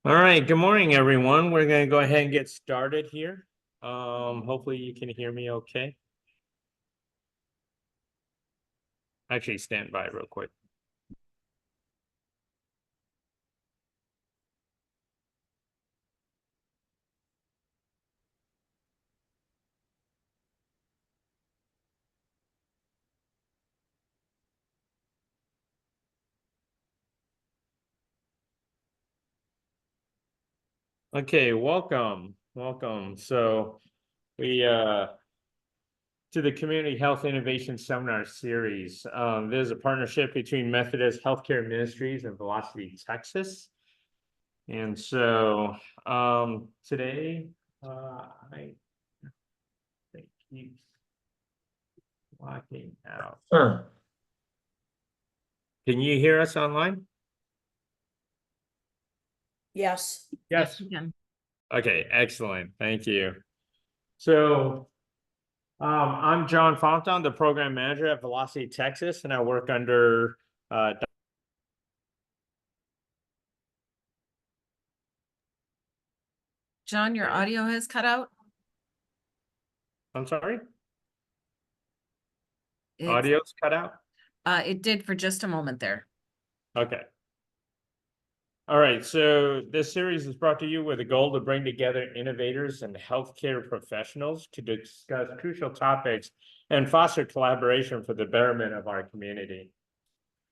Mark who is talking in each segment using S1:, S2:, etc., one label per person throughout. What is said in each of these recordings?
S1: All right, good morning, everyone. We're going to go ahead and get started here. Hopefully you can hear me okay. Actually, stand by real quick. Okay, welcome. Welcome. So we to the Community Health Innovation Seminar Series. There's a partnership between Methodist Healthcare Ministries and Velocity Texas. And so today I think keeps locking out. Can you hear us online?
S2: Yes.
S1: Yes.
S3: we can.
S1: Okay, excellent. Thank you. So I'm John Fonton, the program manager at Velocity Texas, and I work under
S3: John, your audio has cut out.
S1: I'm sorry,
S3: It's,
S1: audio's cut out.
S3: It did for just a moment there.
S1: Okay. All right, so this series is brought to you with a goal to bring together innovators and healthcare professionals to discuss crucial topics and foster collaboration for the betterment of our community.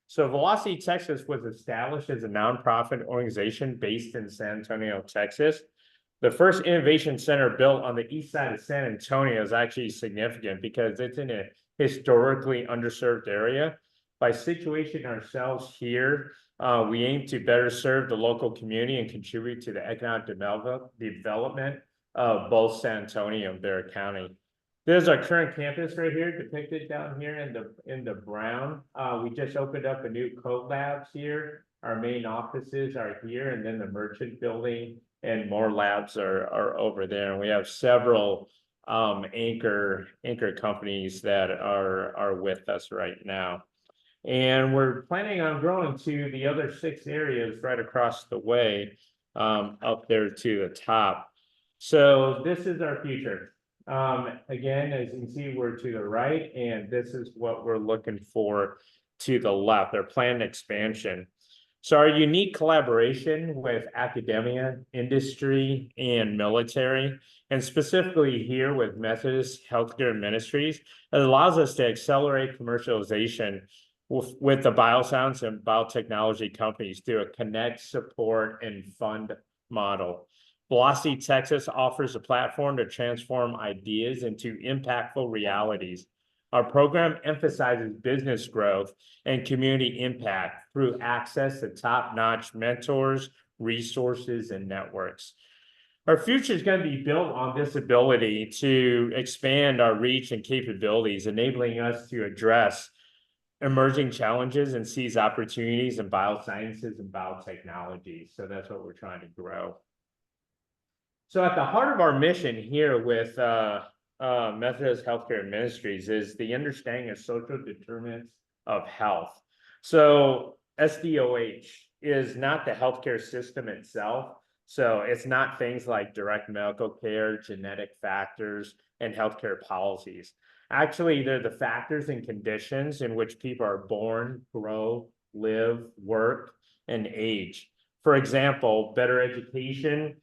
S1: So Velocity Texas was established as a nonprofit organization based in San Antonio, Texas. The first innovation center built on the east side of San Antonio is actually significant because it's in a historically underserved area. By situating ourselves here, we aim to better serve the local community and contribute to the economic development of both San Antonio and Bexar County. There's our current campus right here, depicted down here in the brown. We just opened up a new code labs here. Our main offices are here, and then the merchant building and more labs are over there. And we have several anchor companies that are with us right now. And we're planning on growing to the other 6 areas right across the way, up there to the top. So this is our future. Again, as you can see, we're to the right, and this is what we're looking for to the left, our planned expansion. So our unique collaboration with academia, industry, and military, and specifically here with Methodist Healthcare Ministries, it allows us to accelerate commercialization with the bioscience and biotechnology companies through a connect, support, and fund model. Velocity Texas offers a platform to transform ideas into impactful realities. Our program emphasizes business growth and community impact through access to top-notch mentors, resources, and networks. Our future is going to be built on this ability to expand our reach and capabilities, enabling us to address emerging challenges and seize opportunities in biosciences and biotechnology. So that's what we're trying to grow. So at the heart of our mission here with Methodist Healthcare Ministries is the understanding of social determinants of health. So SDOH is not the healthcare system itself. So it's not things like direct medical care, genetic factors, and healthcare policies. Actually, they're the factors and conditions in which people are born, grow, live, work, and age. For example, better education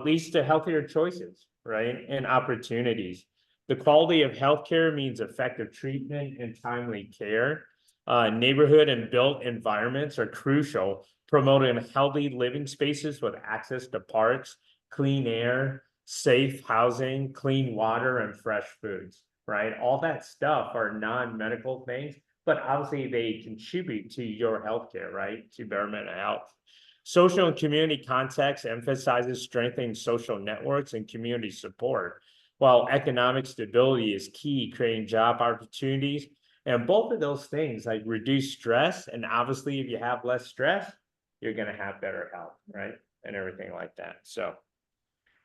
S1: leads to healthier choices, right? And opportunities. The quality of healthcare means effective treatment and timely care. Neighborhood and built environments are crucial, promoting healthy living spaces with access to parks, clean air, safe housing, clean water, and fresh foods, right? All that stuff are non-medical things, but obviously they contribute to your healthcare, right? To betterment of health. Social and community context emphasizes strengthening social networks and community support, while economic stability is key, creating job opportunities. And both of those things like reduce stress. And obviously, if you have less stress, you're going to have better health, right? And everything like that. So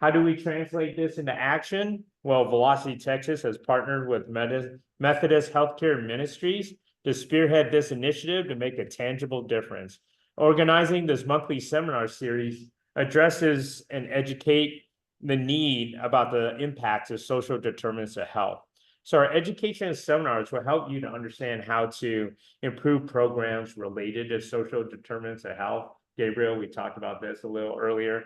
S1: how do we translate this into action? Well, Velocity Texas has partnered with Methodist Healthcare Ministries to spearhead this initiative to make a tangible difference. Organizing this monthly seminar series addresses and educate the need about the impacts of social determinants of health. So our education seminars will help you to understand how to improve programs related to social determinants of health. Gabriel, we talked about this a little earlier.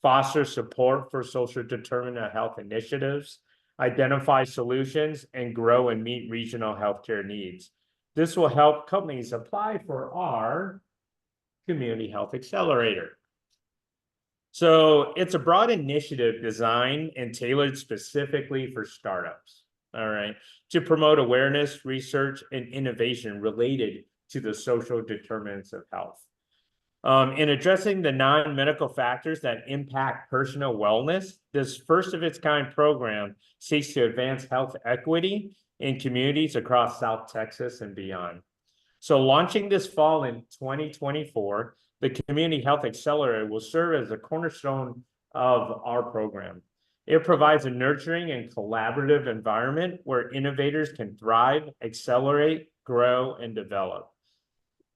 S1: Foster support for social determinant of health initiatives, identify solutions, and grow and meet regional healthcare needs. This will help companies apply for our Community Health Accelerator. So it's a broad initiative designed and tailored specifically for startups, all right, to promote awareness, research, and innovation related to the social determinants of health. In addressing the non-medical factors that impact personal wellness, this first of its kind program seeks to advance health equity in communities across South Texas and beyond. So launching this fall in 2024, the Community Health Accelerator will serve as a cornerstone of our program. It provides a nurturing and collaborative environment where innovators can thrive, accelerate, grow, and develop.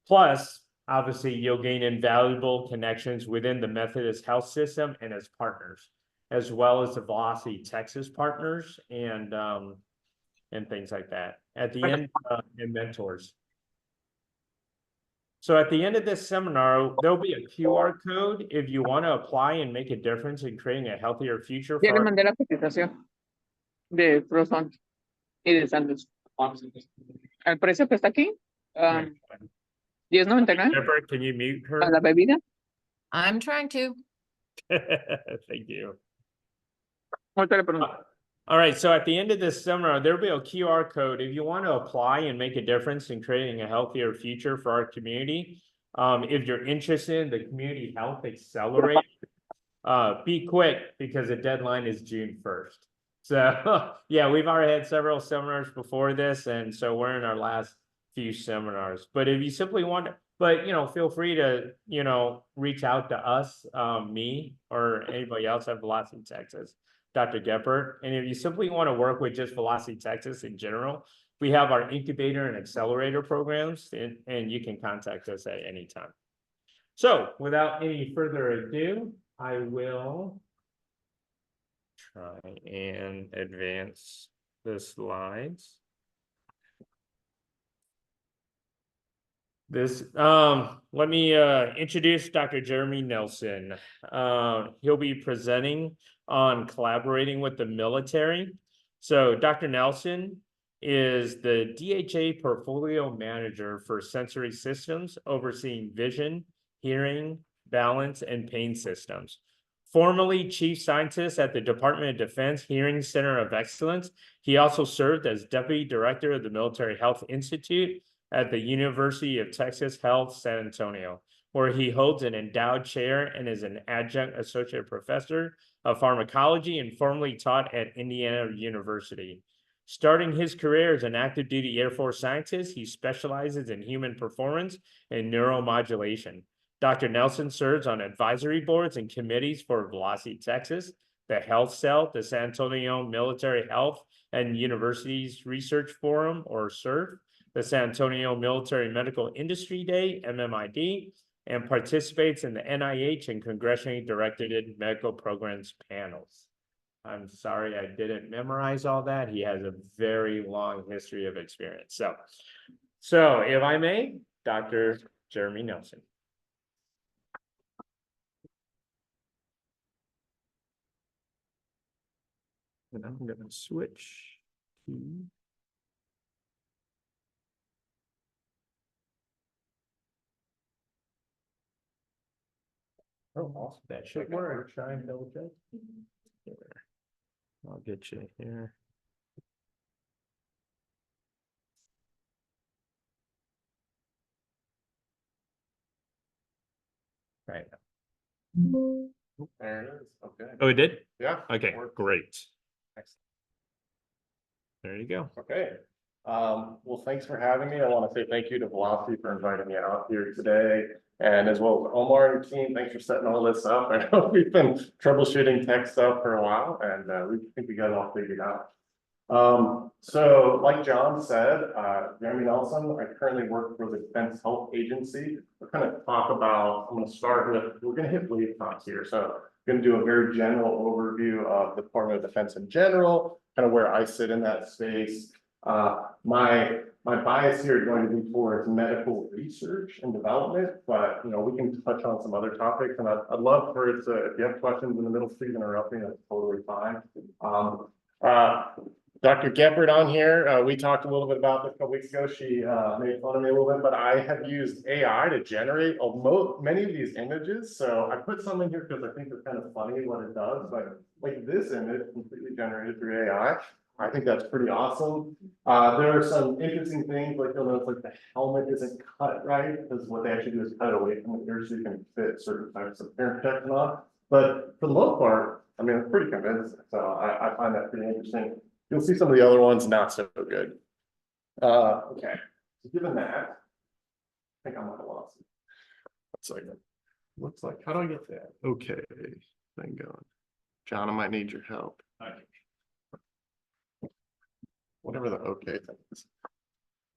S1: Plus, obviously, you'll gain invaluable connections within the Methodist Health System and its partners, as well as the Velocity Texas partners and things like that. At the end, and mentors. So at the end of this seminar, there'll be a QR code if you want to apply and make a difference in creating a healthier future
S2: Ya
S1: for
S2: le
S1: our.
S2: mandé la cotización de Frozen y de sándwich. El precio que está aquí, $10.99
S1: Jennifer, can you mute
S2: a la
S1: her?
S2: bebida.
S3: I'm trying to.
S1: Thank you.
S2: Ahorita le pregunto.
S1: All right, so at the end of this seminar, there'll be a QR code. If you want to apply and make a difference in creating a healthier future for our community, if you're interested in the Community Health Accelerator, be quick because the deadline is June 1st. So yeah, we've already had several seminars before this, and so we're in our last few seminars. But if you simply want to, but feel free to, reach out to us, me or anybody else at Velocity Texas, Dr. Geppert. And if you simply want to work with just Velocity Texas in general, we have our incubator and accelerator programs, and you can contact us at any time. So without any further ado, I will try and advance the slides. Let me introduce Dr. Jeremy Nelson. He'll be presenting on collaborating with the military. So Dr. Nelson is the DHA portfolio manager for sensory systems, overseeing vision, hearing, balance, and pain systems. Formerly chief scientist at the Department of Defense Hearing Center of Excellence, he also served as deputy director of the Military Health Institute at the University of Texas Health San Antonio, where he holds an endowed chair and is an adjunct associate professor of pharmacology and formerly taught at Indiana University. Starting his career as an active duty Air Force scientist, he specializes in human performance and neuromodulation. Dr. Nelson serves on advisory boards and committees for Velocity Texas, the Health Cell, the San Antonio Military Health and Universities Research Forum, or SERF, the San Antonio Military Medical Industry Day, MMID, and participates in the NIH and congressionally directed medical programs panels. I'm sorry I didn't memorize all that. He has a very long history of experience. So if I may, Dr. Jeremy Nelson. And I'm going to switch to. Oh, awesome. That should work. Try and double check. Here. I'll get you here. Right.
S4: There it is. Okay.
S1: Oh, it did?
S4: Yeah.
S1: Okay,
S4: works.
S1: great.
S4: Excellent.
S1: There you go.
S4: Okay. Well, thanks for having me. I want to say thank you to Velocity for inviting me out here today. And as well as Omar and team, thanks for setting all this up. I know we've been troubleshooting tech stuff for a while, and we think we got it all figured out. So like John said, Jeremy Nelson, I currently work for the Defense Health Agency. We're kind of talk about, I'm gonna start with, we're gonna hit wave thoughts here. So I'm gonna do a very general overview of the Department of Defense in general, kind of where I sit in that space. My bias here is going to be towards medical research and development, but we can touch on some other topics, and I'd love for it to, if you have questions in the middle, please interrupt me, that's totally fine. Dr. Geppert on here, we talked a little bit about this a couple weeks ago. She made fun of me a little bit, but I have used AI to generate many of these images. So I put some in here because I think it's kind of funny what it does, but like this image completely generated through AI. I think that's pretty awesome. There are some interesting things, like you'll notice like the helmet isn't cut right, because what they actually do is cut it away from the ear so you can fit certain types of ear protection on. But for the most part, I mean, it's pretty convincing. So I find that pretty interesting. You'll see some of the other ones not so good. Okay, so given that, I think I might have lost it. Let's see. Looks like, how do I get that? Okay, thing going. John, I might need your help. Whatever the okay thing is.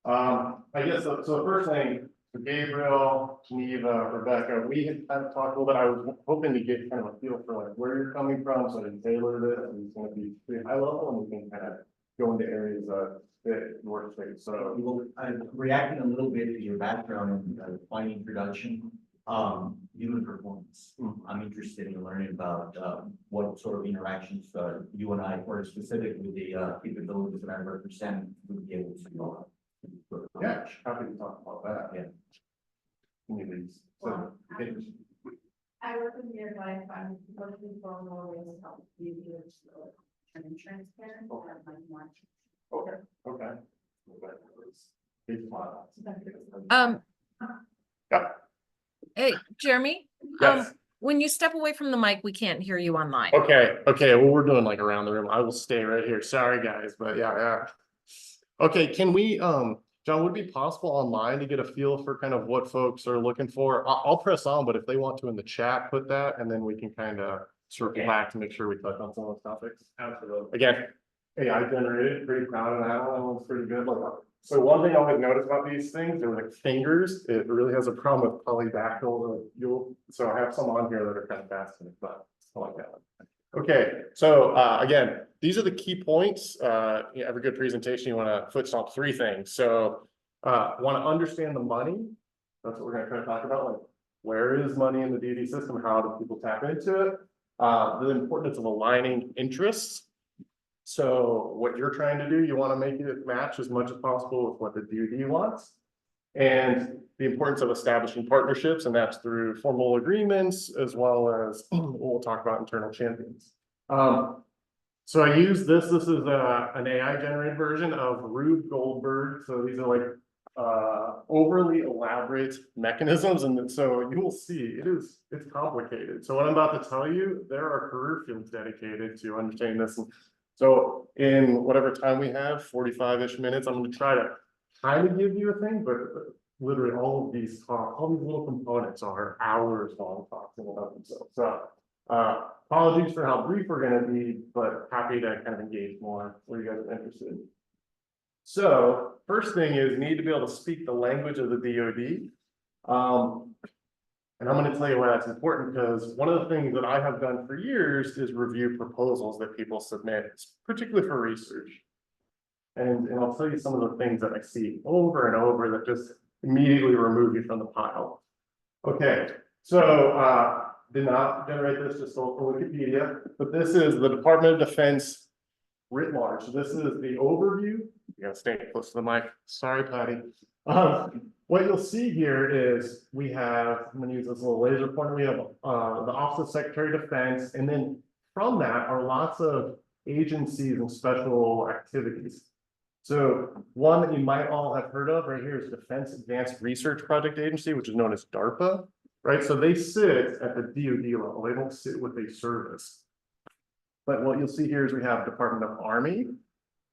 S4: I guess, so the first thing, for Gabriel, Geneva, Rebecca, we had kind of talked a little bit. I was hoping to get kind of a feel for like where you're coming from, so I can tailor this, and it's gonna be pretty high level, and we can kind of go into areas that work space. So
S5: Well, I'm reacting a little bit to your background in finding production, human performance. I'm interested in learning about what sort of interactions you and I, or specific with the capabilities that I represent, would be able to.
S4: yeah, happy to talk about that.
S5: Yeah.
S4: Communities.
S6: Well,
S4: So,
S6: I work with nearby, if I'm looking for more ways to help you do an insurance plan or like more.
S4: okay, okay. Big plot. Yeah.
S3: Hey, Jeremy,
S4: Yes.
S3: when you step away from the mic, we can't hear you online.
S4: Okay, well, we're doing like around the room. I will stay right here. Sorry, guys, but yeah. Okay, can we, John, would it be possible online to get a feel for kind of what folks are looking for? I'll press on, but if they want to in the chat, put that, and then we can kind of circle back to make sure we touch on some of those topics. Absolutely. Again, AI generated, pretty proud of that one. That one's pretty good. Like, so one thing I always notice about these things, they're like fingers. It really has a problem with polydactyl. So I have some on here that are kind of fascinating, but I like that one. Okay, so again, these are the key points. Every good presentation, you want to foot stomp three things. So want to understand the money. That's what we're going to try to talk about. Like, where is money in the DoD system? How do people tap into it? The importance of aligning interests. So what you're trying to do, you want to make it match as much as possible with what the DoD wants. And the importance of establishing partnerships, and that's through formal agreements, as well as we'll talk about internal champions. So I use this is an AI generated version of Rube Goldberg. So these are like overly elaborate mechanisms, and so you will see it's complicated. So what I'm about to tell you, there are career fields dedicated to understanding this. And so in whatever time we have, 45-ish minutes, I'm going to try to kind of give you a thing, but literally all these little components are hours long talking about themselves. So apologies for how brief we're going to be, but happy to kind of engage more where you guys are interested. So first thing is you need to be able to speak the language of the DoD. And I'm going to tell you why that's important, because one of the things that I have done for years is review proposals that people submit, particularly for research. And I'll tell you some of the things that I see over and over that just immediately remove you from the pile. Okay, so did not generate this, just stole from Wikipedia, but this is the Department of Defense writ large. So this is the overview. You gotta stay close to the mic. Sorry, Patty. What you'll see here is we have, I'm gonna use this little laser pointer. We have the Office of Secretary of Defense, and then from that are lots of agencies and special activities. So one that you might all have heard of right here is Defense Advanced Research Project Agency, which is known as DARPA, right? So they sit at the DoD level. They don't sit with a service. But what you'll see here is we have Department of Army,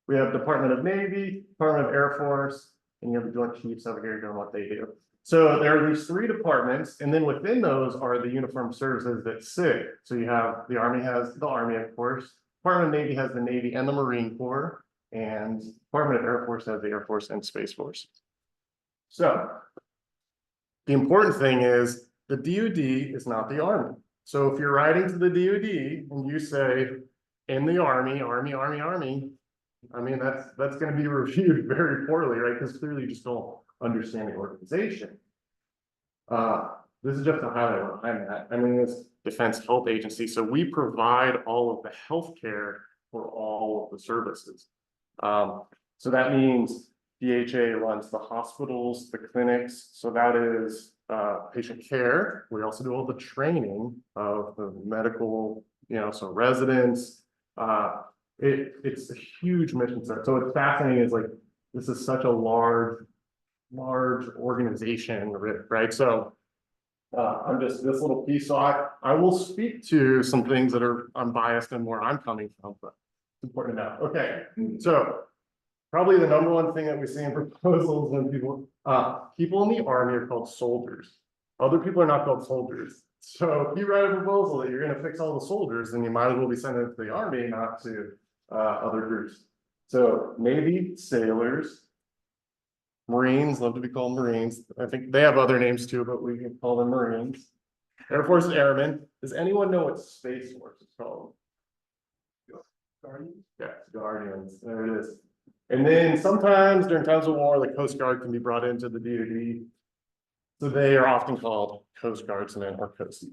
S4: we have Department of Navy, Department of Air Force, and you have the Joint Chiefs over here doing what they do. So there are these three departments, and then within those are the uniformed services that sit. So you have the Army has the Army, of course. Department of Navy has the Navy and the Marine Corps. and Department of Air Force has the Air Force and Space Force. So the important thing is the DoD is not the Army. So if you're writing to the DoD and you say in the Army, I mean, that's gonna be reviewed very poorly, right? Because clearly you just don't understand the organization. This is just to highlight where I'm at. I mean, it's Defense Health Agency, so we provide all of the healthcare for all of the services. So that means DHA runs the hospitals, the clinics, so that is patient care. We also do all the training of the medical, you know, so residents. It's a huge mission set. So what's fascinating is like, this is such a large organization, right? So I'm just this little piece. So I will speak to some things that are unbiased and where I'm coming from, but it's important to know. Okay, so probably the number one thing that we see in proposals when people in the Army are called soldiers. Other people are not called soldiers. So if you write a proposal that you're going to fix all the soldiers, then you might as well be sending it to the Army, not to other groups. So Navy, sailors, Marines, love to be called Marines. I think they have other names too, but we can call them Marines. Air Force Airmen. Does anyone know what Space Force is called? Guardians? Yeah, Guardians. There it is. And then sometimes during times of war, the Coast Guard can be brought into the DoD. So they are often called Coast Guardsmen or Coastie.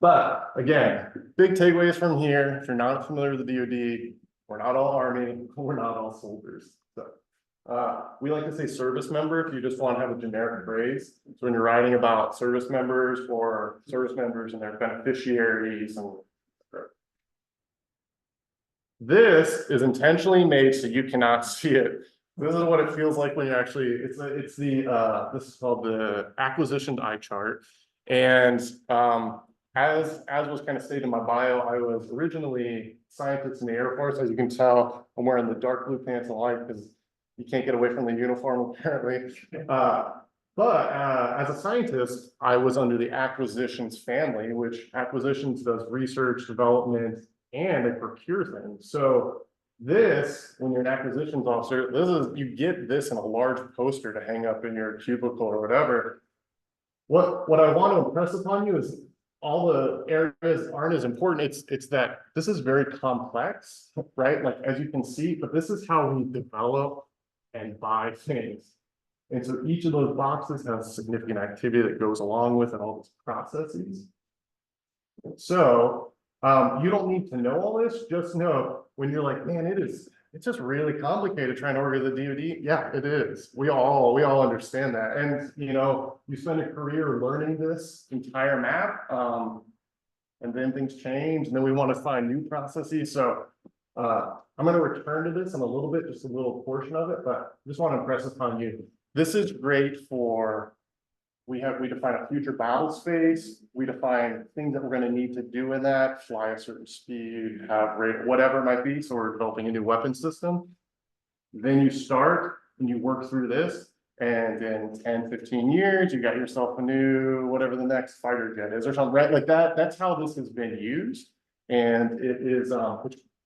S4: But again, big takeaways from here. If you're not familiar with the DoD, we're not all Army, we're not all soldiers. So we like to say service member if you just want to have a generic phrase. So when you're writing about service members or service members and their beneficiaries and this is intentionally made so you cannot see it. This is what it feels like when you're actually, this is called the acquisition eye chart. And as was kind of stated in my bio, I was originally scientist in the Air Force. As you can tell, I'm wearing the dark blue pants and light because you can't get away from the uniform apparently. But as a scientist, I was under the acquisitions family, which acquisitions does research, development, and they procure things. So this, when you're an acquisitions officer, you get this in a large poster to hang up in your cubicle or whatever. What I want to impress upon you is all the areas aren't as important. It's that this is very complex, right? Like as you can see, but this is how we develop and buy things. And so each of those boxes has significant activity that goes along with it, all these processes. So you don't need to know all this, just know when you're like, man, it's just really complicated trying to order the DoD. Yeah, it is. We all understand that. And you know, you spend a career learning this entire map, and then things change, and then we want to find new processes. So I'm going to return to this in a little bit, just a little portion of it, but I just want to impress upon you. This is great for we define a future battle space. We define things that we're going to need to do in that, fly a certain speed, have rate, whatever it might be. So we're developing a new weapon system. Then you start and you work through this. And in 10, 15 years, you got yourself a new, whatever the next fighter jet is or something, right? Like that, that's how this has been used. And it is,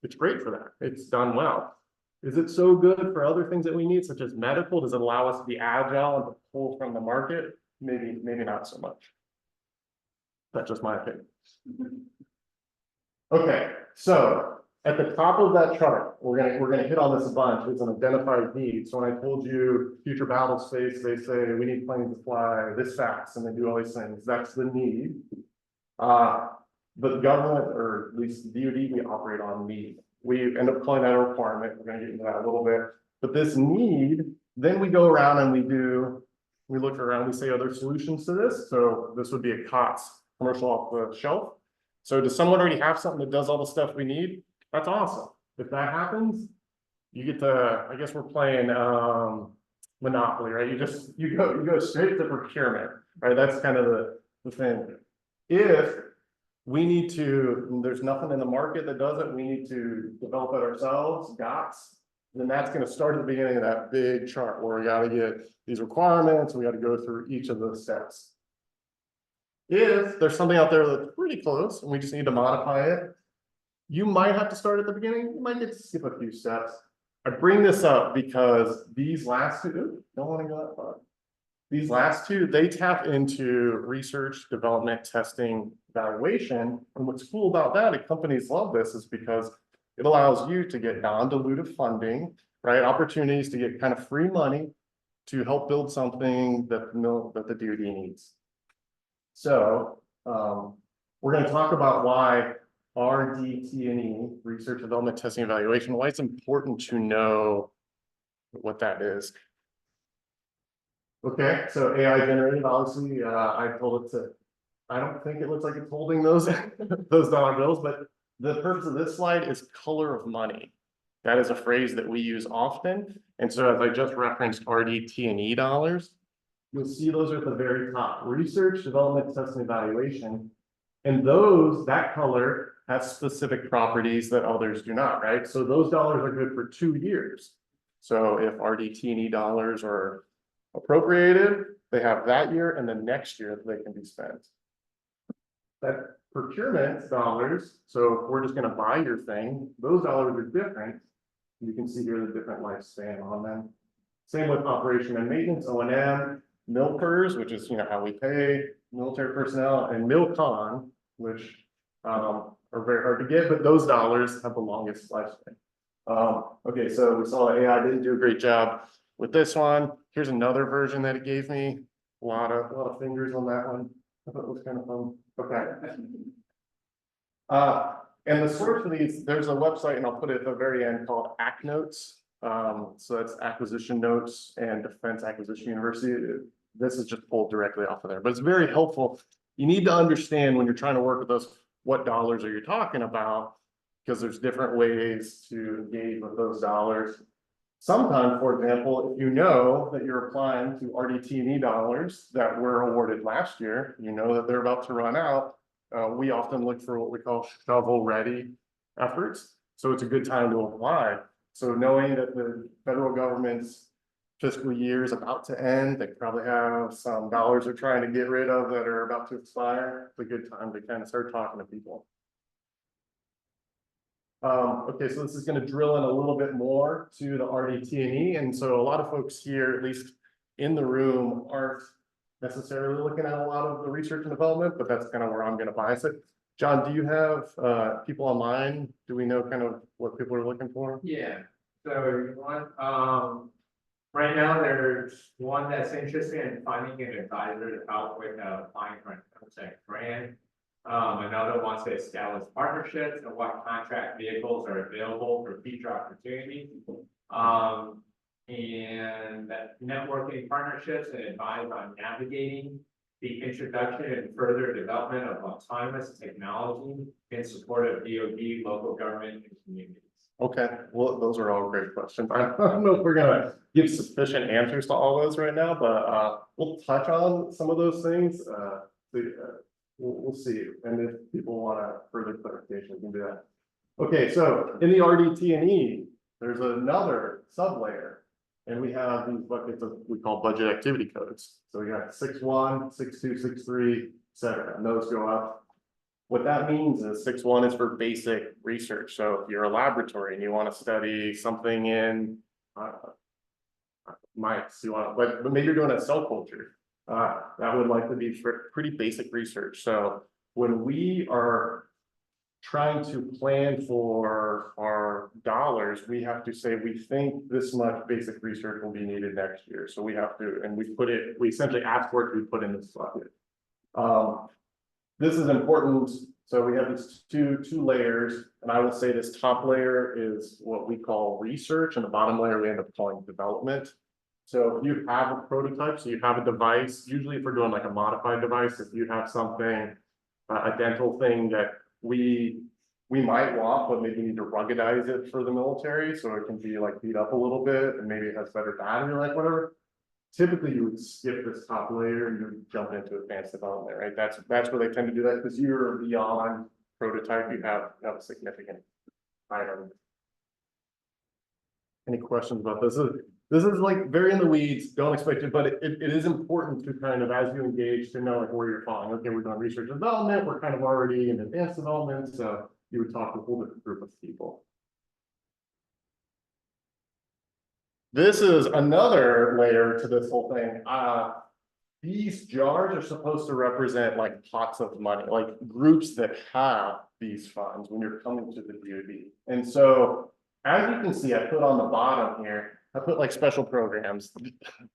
S4: it's great for that. It's done well. Is it so good for other things that we need, such as medical? Does it allow us to be agile and to pull from the market? Maybe not so much. That's just my opinion. Okay, so at the top of that chart, we're gonna hit on this a bunch. It's an identified need. So when I told you future battle space, they say we need planes to fly this fast, and they do all these things. That's the need. But the government, or at least the DoD, we operate on need. We end up calling that a requirement. We're gonna get into that a little bit. But this need, then we go around and we look around, we say, are there solutions to this? So this would be a COTS, commercial off the shelf. So does someone already have something that does all the stuff we need? That's awesome. If that happens, you get to, I guess we're playing Monopoly, right? You go straight to procurement, right? That's kind of the thing. If we need to, there's nothing in the market that does it, we need to develop it ourselves, GOTS, then that's going to start at the beginning of that big chart where we got to get these requirements, we got to go through each of those steps. If there's something out there that's pretty close and we just need to modify it, you might have to start at the beginning, you might get to skip a few steps. I bring this up because these last two, don't want to go that far. These last two, they tap into research, development, testing, evaluation. And what's cool about that, and companies love this, is because it allows you to get non-dilutive funding, right? Opportunities to get kind of free money to help build something that the DoD needs. So, we're going to talk about why RDT&E, research, development, testing, evaluation, why it's important to know what that is. Okay, so AI generated, obviously, I told it to, I don't think it looks like it's holding those, those dollar bills, but the purpose of this slide is color of money. That is a phrase that we use often. And so as I just referenced RDT&E dollars, you'll see those are at the very top, research, development, testing, evaluation. And those, that color has specific properties that others do not, right? So those dollars are good for 2 years. So if RDT&E dollars are appropriated, they have that year and the next year that they can be spent. That procurement dollars, so if we're just gonna buy your thing, those dollars are different. You can see here the different lifespan on them. Same with operation and maintenance, O&M, milpers, which is, you know, how we pay military personnel, and milcon, which are very hard to get, but those dollars have the longest lifespan. Okay, so we saw AI didn't do a great job with this one. Here's another version that it gave me. A lot of fingers on that one. I thought it was kind of fun. Okay. And the source of these, there's a website, and I'll put it at the very end, called ACNotes. So that's Acquisition Notes and Defense Acquisition University. This is just pulled directly off of there, but it's very helpful. You need to understand when you're trying to work with those, what dollars are you talking about? Because there's different ways to engage with those dollars. Sometimes, for example, if you know that you're applying to RDT&E dollars that were awarded last year, you know that they're about to run out. We often look for what we call shovel-ready efforts. So it's a good time to apply. So knowing that the federal government's fiscal year is about to end, they probably have some dollars they're trying to get rid of that are about to expire. It's a good time to kind of start talking to people. Okay, so this is going to drill in a little bit more to the RDT&E. And so a lot of folks here, at least in the room, aren't necessarily looking at a lot of the research and development, but that's kind of where I'm going to bias it. John, do you have people online? Do we know kind of what people are looking for?
S1: Yeah, so one, right now there's one that's interested in finding an advisor to help with applying for a grant. Another wants to establish partnerships and what contract vehicles are available for future opportunities. And that networking partnerships and advise on navigating the introduction and further development of autonomous technology in support of DoD, local government, and communities.
S4: Okay, well, those are all great questions. I don't know if we're gonna give sufficient answers to all those right now, but we'll touch on some of those things. We'll see, and if people want a further clarification, we can do that. Okay, so in the RDT&E, there's another sublayer, and we have these buckets of we call budget activity codes. So we got 6.1, 6.2, 6.3, etc. And those go up. What that means is 6.1 is for basic research. So if you're a laboratory and you want to study something in mice, but maybe you're doing a cell culture. That would likely be for pretty basic research. So when we are trying to plan for our dollars, we have to say we think this much basic research will be needed next year. So we have to, and we essentially ask for it to be put in this bucket. This is important. So we have these two layers, and I will say this top layer is what we call research, and the bottom layer we end up calling development. So if you have a prototype, so you have a device, usually if we're doing like a modified device, if you have something, a dental thing that we might want, but maybe need to ruggedize it for the military, so it can be like beat up a little bit, and maybe it has better battery life, whatever. Typically, you would skip this top layer and you would jump into advanced development, right? That's where they tend to do that, because you're beyond prototype, you have a significant item. Any questions about this? This is like very in the weeds, don't expect it, but it is important to kind of, as you engage, to know like where you're falling. Okay, we're doing research and development, we're kind of already in advanced development, so you would talk to a whole different group of people. this is another layer to this whole thing. These jars are supposed to represent like pots of money, like groups that have these funds when you're coming to the DoD. And so, as you can see, I put on the bottom here, I put like special programs.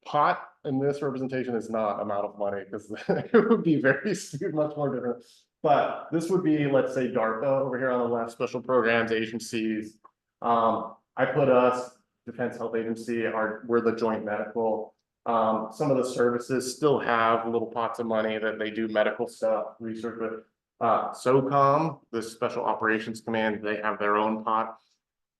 S4: Pot in this representation is not amount of money because it would be very much more different. But this would be, let's say, DARPA over here on the left, special programs, agencies. I put us, Defense Health Agency, we're the joint medical. Some of the services still have little pots of money that they do medical stuff, research with. SOCOM, the Special Operations Command, they have their own pot.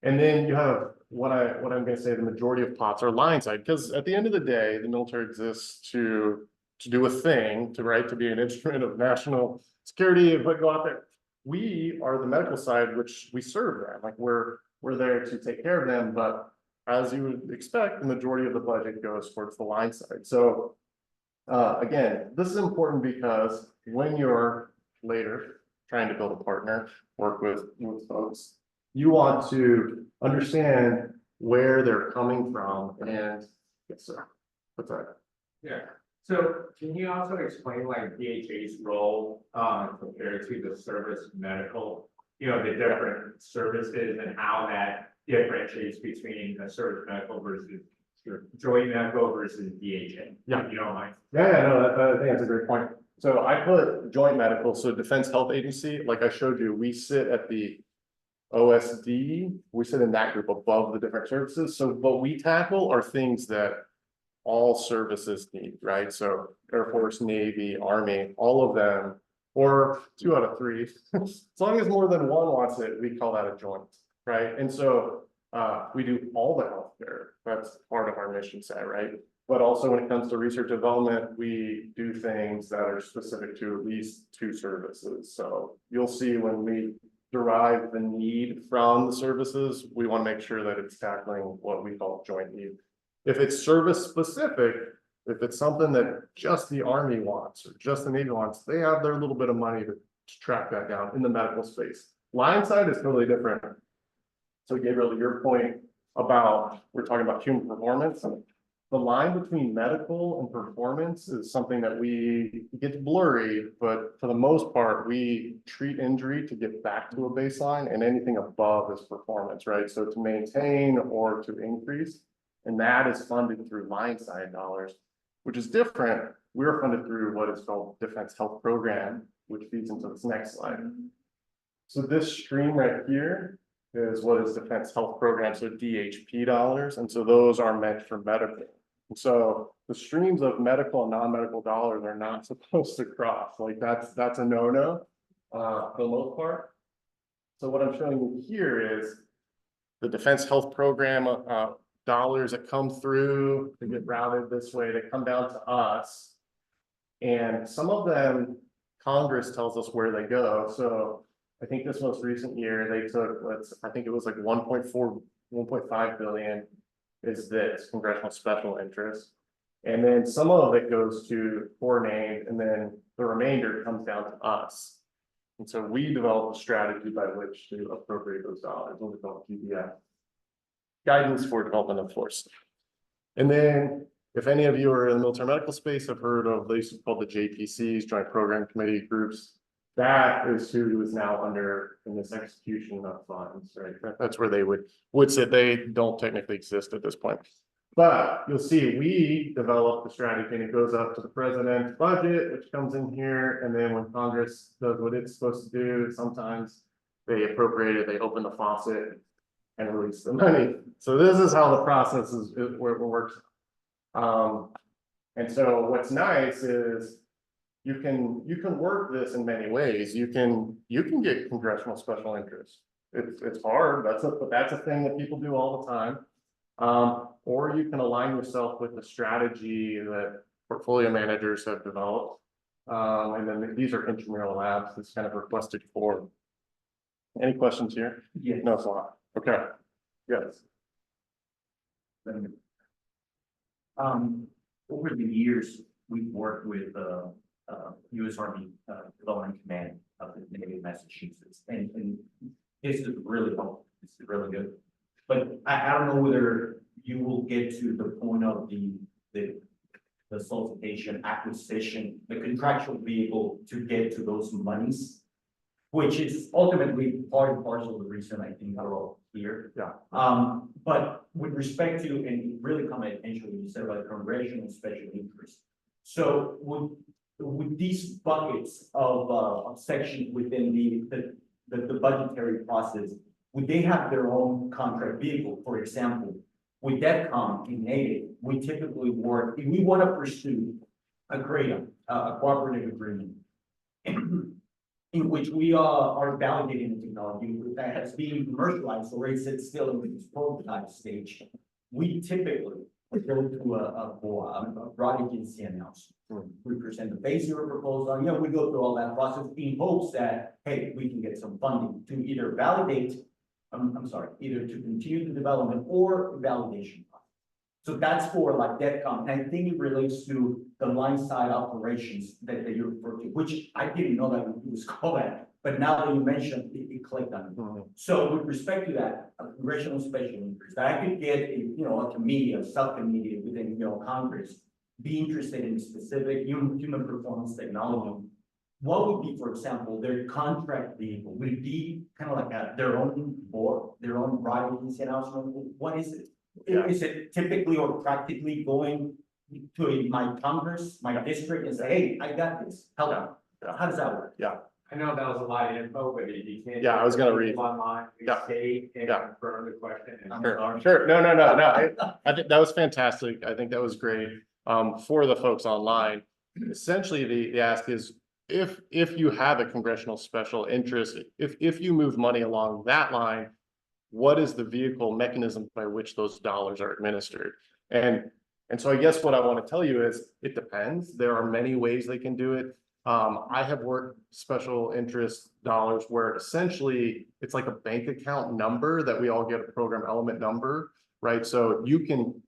S4: And then you have what I'm gonna say, the majority of pots are line side, because at the end of the day, the military exists to do a thing, to be an instrument of national security, but go out there. We are the medical side, which we serve them, like we're there to take care of them, but as you would expect, the majority of the budget goes towards the line side. So again, this is important because when you're later trying to build a partner, work with folks, you want to understand where they're coming from. And yes, sir. What's that?
S1: Yeah, so can you also explain like DHA's role compared to the service medical, the different services and how that differentiates between a service medical versus joint medical versus DHA?
S4: Yeah.
S1: If you don't mind.
S4: Yeah, no, I think that's a great point. So I put joint medical, so Defense Health Agency, like I showed you, we sit at the OSD, we sit in that group above the different services. So what we tackle are things that all services need, right? So Air Force, Navy, Army, all of them, or 2 out of 3. As long as more than one wants it, we call that a joint, right? And so we do all the healthcare. That's part of our mission set, right? But also when it comes to research development, we do things that are specific to at least 2 services. So you'll see when we derive the need from the services, we want to make sure that it's tackling what we call joint need. If it's service specific, if it's something that just the Army wants or just the Navy wants, they have their little bit of money to track that down in the medical space. Line side is totally different. So Gabriel, to your point about, we're talking about human performance. The line between medical and performance is something that it gets blurry, but for the most part, we treat injury to get back to a baseline, and anything above is performance, right? So to maintain or to increase, and that is funded through line side dollars, which is different. We're funded through what is called Defense Health Program, which feeds into this next slide. So this stream right here is what is Defense Health Program, so DHP dollars, and so those are meant for medical. And so the streams of medical and non-medical dollars are not supposed to cross. Like that's a no-no for the most part. So what I'm showing you here is the Defense Health Program dollars that come through, they get routed this way, they come down to us. And some of them, Congress tells us where they go. So I think this most recent year, they took, I think it was like 1.5 billion is this congressional special interest. And then some of it goes to foreign aid, and then the remainder comes down to us. And so we develop a strategy by which to appropriate those dollars, what we call PBF. Guidance for development of force. And then if any of you are in the military medical space have heard of these called the JPCs, Joint Program Committee groups, that is who is now under in this execution of funds, right? That's where they would sit. They don't technically exist at this point. But you'll see we develop the strategy and it goes up to the president's budget, which comes in here. And then when Congress does what it's supposed to do, sometimes they appropriate it, they open the faucet and release the money. So this is how the process is where it works. And so what's nice is you can work this in many ways. You can get congressional special interest. It's hard. That's a thing that people do all the time. Or you can align yourself with the strategy that portfolio managers have developed. And then these are intramural labs that's kind of requested for. Any questions here?
S5: Yeah.
S4: No, it's not. Okay. Yes.
S5: Over the years, we've worked with U.S. Army Development Command of the Navy of Massachusetts, and this is really helpful. This is really good. But I don't know whether you will get to the point of the solicitation, acquisition, the contractual vehicle to get to those monies, which is ultimately part and parcel of the reason I think we're all here.
S4: Yeah.
S5: But with respect to, and it really come attention when you said about congressional special interest. So with these buckets of sections within the budgetary process, would they have their own contract vehicle? For example, with DEFCON in native, we typically work, if we want to pursue a cooperative agreement in which we are validating the technology that has been commercialized, or is it still in its prototype stage? We typically go to a broad agency announcement. We present the phase 0 proposal, we go through all that process in hopes that, hey, we can get some funding to either validate, either to continue the development or validation. So that's for like DEFCON, and I think it relates to the line side operations that you referred to, which I didn't know that it was called that, but now that you mentioned it, it clicked on it. So with respect to that, a congressional special interest, that I could get a committee, a subcommittee within, Congress, be interested in specific human performance technology. What would be, for example, their contract vehicle? Would it be kind of like their own board, their own broad agency announcement? What is it?
S4: Yeah.
S5: Is it typically or practically going to my Congress, my district, and say, hey, I got this, help out? How does that work?
S1: I know that was a lot of info, but you can't.
S4: Yeah, I was gonna read.
S1: Online,
S4: Yeah.
S1: stay and
S4: Yeah.
S1: confirm the question. and-
S4: Sure, no, I think that was fantastic. I think that was great. For the folks online, essentially the ask is, if you have a congressional special interest, if you move money along that line, what is the vehicle mechanism by which those dollars are administered? And so I guess what I want to tell you is, it depends. There are many ways they can do it. I have worked special interest dollars where essentially it's like a bank account number that we all get a program element number, right? So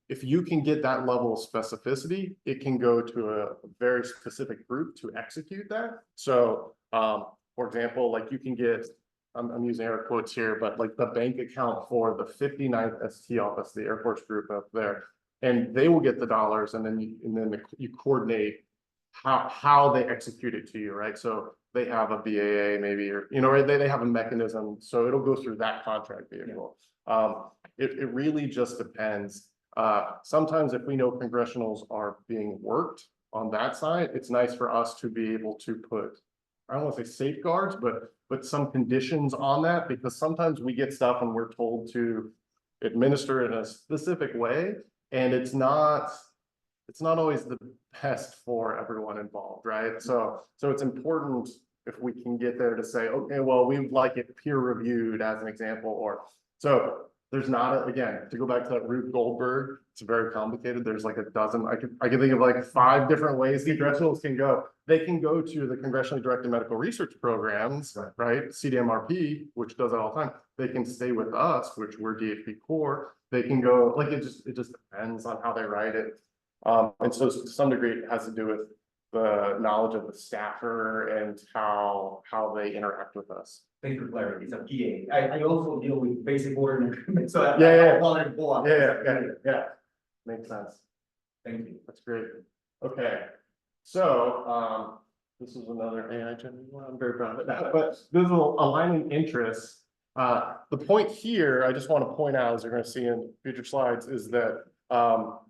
S4: if you can get that level of specificity, it can go to a very specific group to execute that. So, for example, like you can get, I'm using air quotes here, but like the bank account for the 59th ST office, the Air Force group up there, and they will get the dollars, and then you coordinate how they execute it to you, right? So they have a BAA maybe, or, right, they have a mechanism, so it'll go through that contract vehicle. It really just depends. Sometimes if we know congressionals are being worked on that side, it's nice for us to be able to put, I don't want to say safeguards, but some conditions on that, because sometimes we get stuff and we're told to administer in a specific way, and it's not always the best for everyone involved, right? So it's important if we can get there to say, okay, well, we would like it peer reviewed as an example, or so there's not, again, to go back to that Rube Goldberg, it's very complicated. There's like a dozen, I can think of like 5 different ways the congressionals can go. They can go to the congressionally directed medical research programs, right? CDMRP, which does it all the time. They can stay with us, which we're DHP core. They can go, like, it just depends on how they write it. And so to some degree, it has to do with the knowledge of the staffer and how they interact with us.
S5: Thank you for clarity, it's a PA. I also deal with basic order and agreement, so
S4: Yeah.
S5: I call it co-op.
S4: Yeah. Makes sense.
S5: Thank you.
S4: That's great. Okay. So, this is another AI generated one. I'm very proud of that, but this is aligning interests. The point here, I just want to point out, as you're going to see in future slides, is that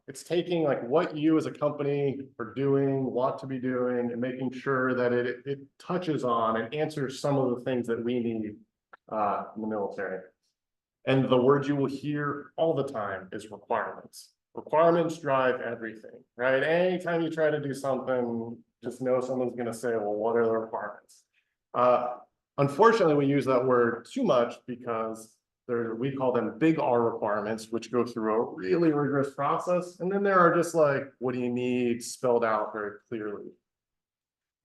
S4: it's taking like what you as a company are doing, want to be doing, and making sure that it touches on and answers some of the things that we need in the military. And the word you will hear all the time is requirements. Requirements drive everything, right? Anytime you try to do something, just know someone's going to say, well, what are the requirements? Unfortunately, we use that word too much because we call them big R requirements, which go through a really rigorous process. And then there are just like, what do you need spelled out very clearly.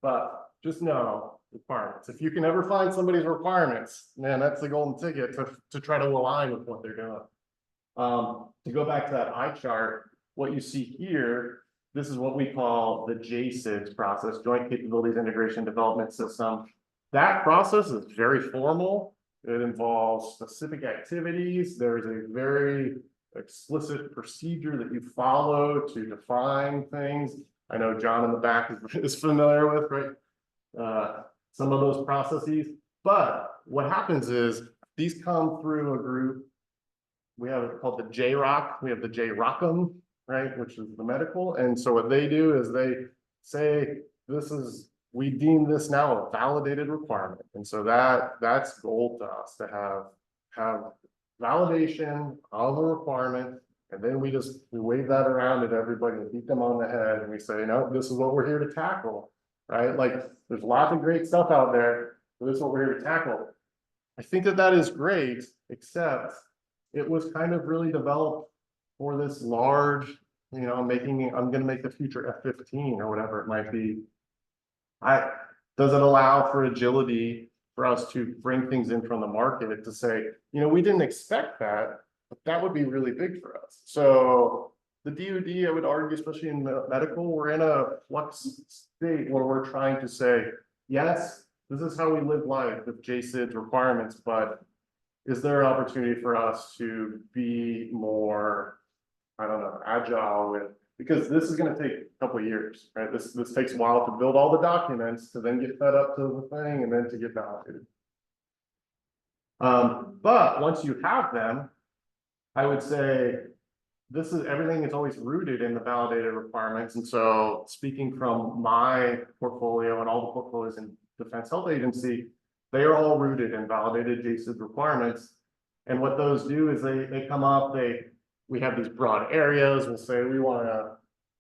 S4: But just know requirements. If you can ever find somebody's requirements, man, that's the golden ticket to try to align with what they're doing. To go back to that eye chart, what you see here, this is what we call the JCIDS process, Joint Capabilities Integration Development System. That process is very formal. It involves specific activities. There's a very explicit procedure that you follow to define things. I know John in the back is familiar with, right? Some of those processes, but what happens is these come through a group. We have it called the JROC, we have the JROCM, right, which is the medical, and so what they do is they say, we deem this now a validated requirement, and so that's gold to us to have validation of a requirement, and then we wave that around at everybody and beat them on the head, and we say, no, this is what we're here to tackle, right? Like, there's lots of great stuff out there, but this is what we're here to tackle. I think that is great, except it was kind of really developed for this large, you know, I'm gonna make the future F-15 or whatever it might be. Does it allow for agility for us to bring things in from the market to say, you know, we didn't expect that, but that would be really big for us. So the DoD, I would argue, especially in medical, we're in a flux state where we're trying to say, yes, this is how we live life with JCID's requirements, but is there an opportunity for us to be more, I don't know, agile with, because this is gonna take a couple of years, right? This takes a while to build all the documents, to then get fed up to the thing, and then to get validated. But once you have them, I would say everything is always rooted in the validated requirements. And so speaking from my portfolio and all the portfolios in Defense Health Agency, they are all rooted in validated JCID requirements. And what those do is they come up, we have these broad areas. We'll say we want to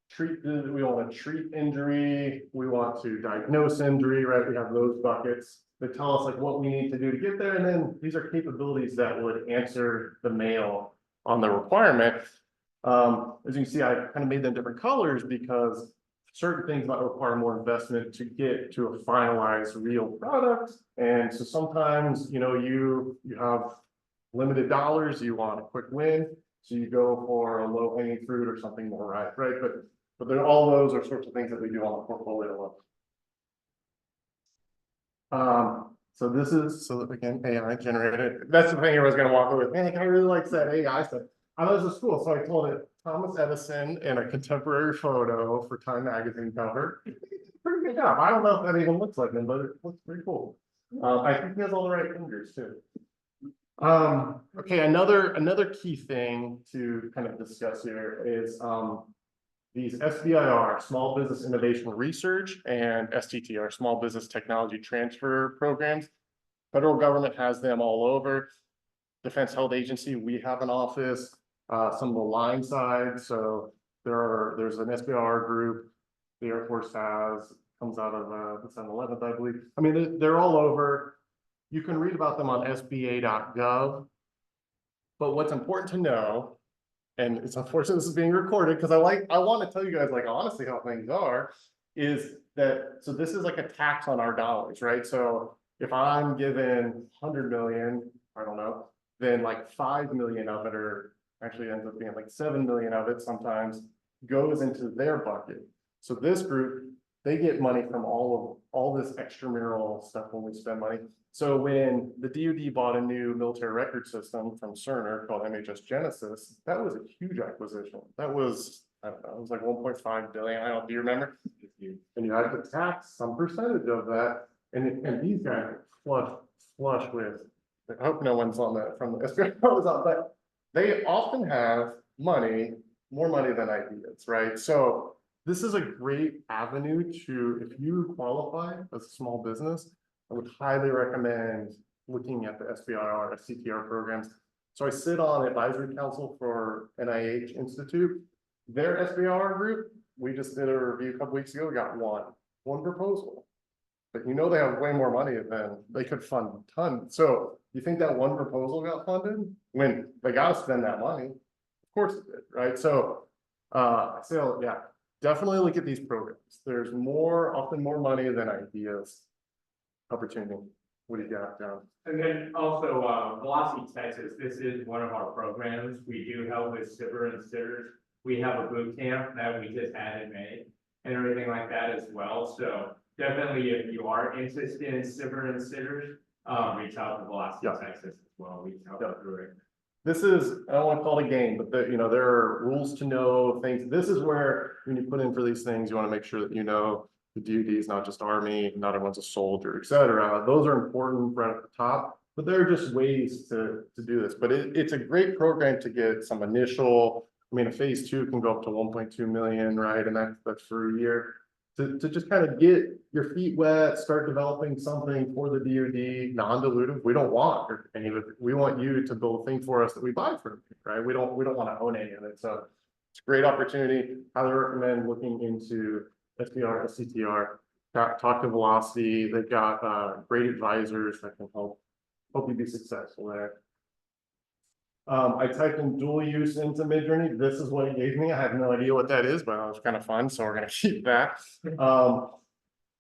S4: treat injury, we want to diagnose injury, right? We have those buckets that tell us like what we need to do to get there. And then these are capabilities that would answer the mail on the requirement. As you can see, I kind of made them different colors because certain things might require more investment to get to a finalized real product. And so sometimes, you know, you have limited dollars, you want a quick win. So you go for a low hanging fruit or something more right? But all those are sorts of things that we do on the portfolio level. So again, AI generated. That's the thing everyone's gonna walk away with. Man, I really like that AI stuff. I was at school, so I told it Thomas Edison in a contemporary photo for Time magazine cover. Pretty good job. I don't know if that even looks like him, but it looks pretty cool. I think he has all the right fingers too. Okay, another key thing to kind of discuss here is these SBIR, Small Business Innovation Research, and STTR, Small Business Technology Transfer Programs. Federal government has them all over. Defense Health Agency, we have an office, some of the line side. So there's an SBIR group. The Air Force comes out of it's on 11th, I believe. I mean, they're all over. You can read about them on SBA.gov. But what's important to know, and it's unfortunate this is being recorded because I want to tell you guys like honestly how things are, is that so this is like a tax on our dollars, right? So if I'm given 100 million, I don't know, then like 5 million of it, or actually ends up being like 7 million of it sometimes, goes into their bucket. So this group, they get money from all this extramural stuff when we spend money. So when the DoD bought a new military record system from Cerner called MHS Genesis, that was a huge acquisition. That was, I don't know, it was like 1.5 billion. I don't, do you remember? And you had to tax some percentage of that. And these guys are flush with, I hope no one's on that from the SBI, but they often have money, more money than ideas, right? So this is a great avenue to, if you qualify as a small business, I would highly recommend looking at the SBIR, STTR programs. So I sit on advisory council for NIH Institute. Their SBIR group, we just did a review a couple weeks ago, we got one proposal. But you know they have way more money than they could fund a ton. So you think that one proposal got funded? When they gotta spend that money, of course it did, right? So yeah, definitely look at these programs. There's often more money than ideas. Opportunity. What do you got, John?
S1: And then also, Velocity Texas, this is one of our programs. We do help with SBIR and STTRs. We have a boot camp that we just had in May and everything like that as well. So definitely, if you are interested in SBIR and STTRs, reach out to Velocity Texas as well. We can help you through it.
S4: this is, I don't want to call it a game, but there, there are rules to know things. This is where, when you put in for these things, you want to make sure that the DoD is not just Army, not everyone's a soldier, et cetera. Those are important right at the top, but there are just ways to do this. But it's a great program to get some initial, I mean, a phase 2 can go up to 1.2 million, right? And that's for a year. To just kind of get your feet wet, start developing something for the DoD, non-dilutive. We don't want any of it. We want you to build a thing for us that we buy from you, right? We don't want to own any of it. So it's a great opportunity. Highly recommend looking into SBR, SCTR, talk to Velocity. They've got great advisors that can help you be successful there. I typed in dual use into Midjourney. This is what it gave me. I have no idea what that is, but it was kind of fun. So we're going to keep that. So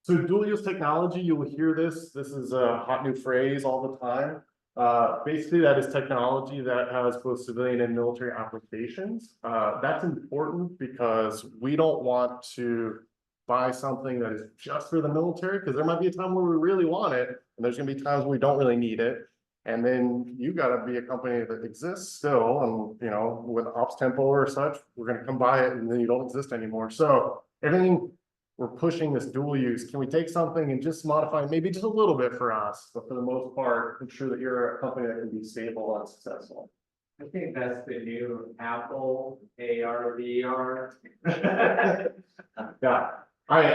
S4: dual use technology, you will hear this. This is a hot new phrase all the time. Basically, that is technology that has both civilian and military applications. That's important because we don't want to buy something that is just for the military, because there might be a time where we really want it, and there's going to be times when we don't really need it. And then you got to be a company that exists still, and with Ops Tempo or such, we're going to come buy it, and then you don't exist anymore. So everything we're pushing this dual use. Can we take something and just modify maybe just a little bit for us, but for the most part, ensure that you're a company that can be stable and successful.
S1: I think that's the new Apple AR VR.
S4: Yeah. I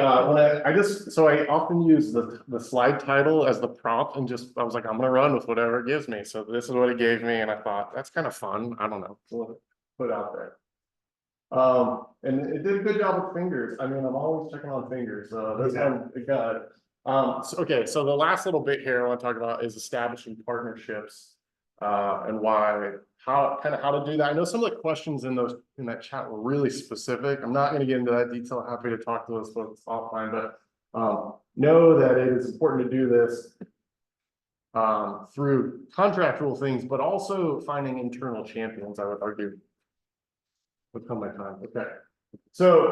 S4: often use the slide title as the prompt and I was like, I'm gonna run with whatever it gives me. So this is what it gave me, and I thought that's kind of fun. I don't know, we'll put it out there. And it did a good job with fingers. I mean, I'm always checking on fingers. This one it got it. Okay, so the last little bit here I want to talk about is establishing partnerships and how to do that. I know some of the questions in that chat were really specific. I'm not going to get into that detail. Happy to talk to those folks offline, but know that it is important to do this through contractual things, but also finding internal champions, I would argue. Would come my time. Okay. So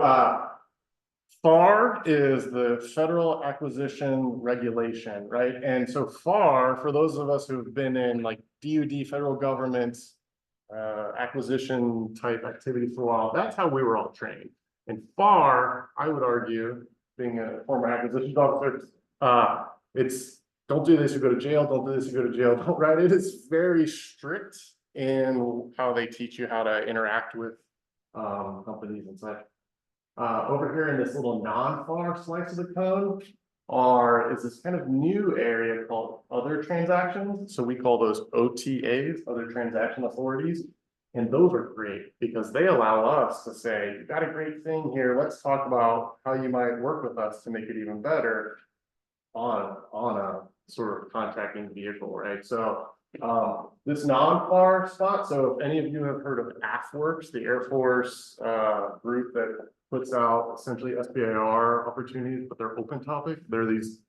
S4: FAR is the Federal Acquisition Regulation, right? And so FAR, for those of us who've been in like DoD, federal government acquisition type activity for a while, that's how we were all trained. And FAR, I would argue, being a former acquisitions officer, it's don't do this, you go to jail, don't do this, you go to jail, don't, right? It is very strict in how they teach you how to interact with companies and such. Over here in this little non-FAR slice of the code is this kind of new area called other transactions. So we call those OTAs, other transaction authorities. And those are great because they allow us to say, you got a great thing here. Let's talk about how you might work with us to make it even better on a sort of contracting vehicle, right? So this non-FAR spot. So if any of you have heard of AFWorks, the Air Force group that puts out essentially SBIR opportunities, but they're open topic. They're these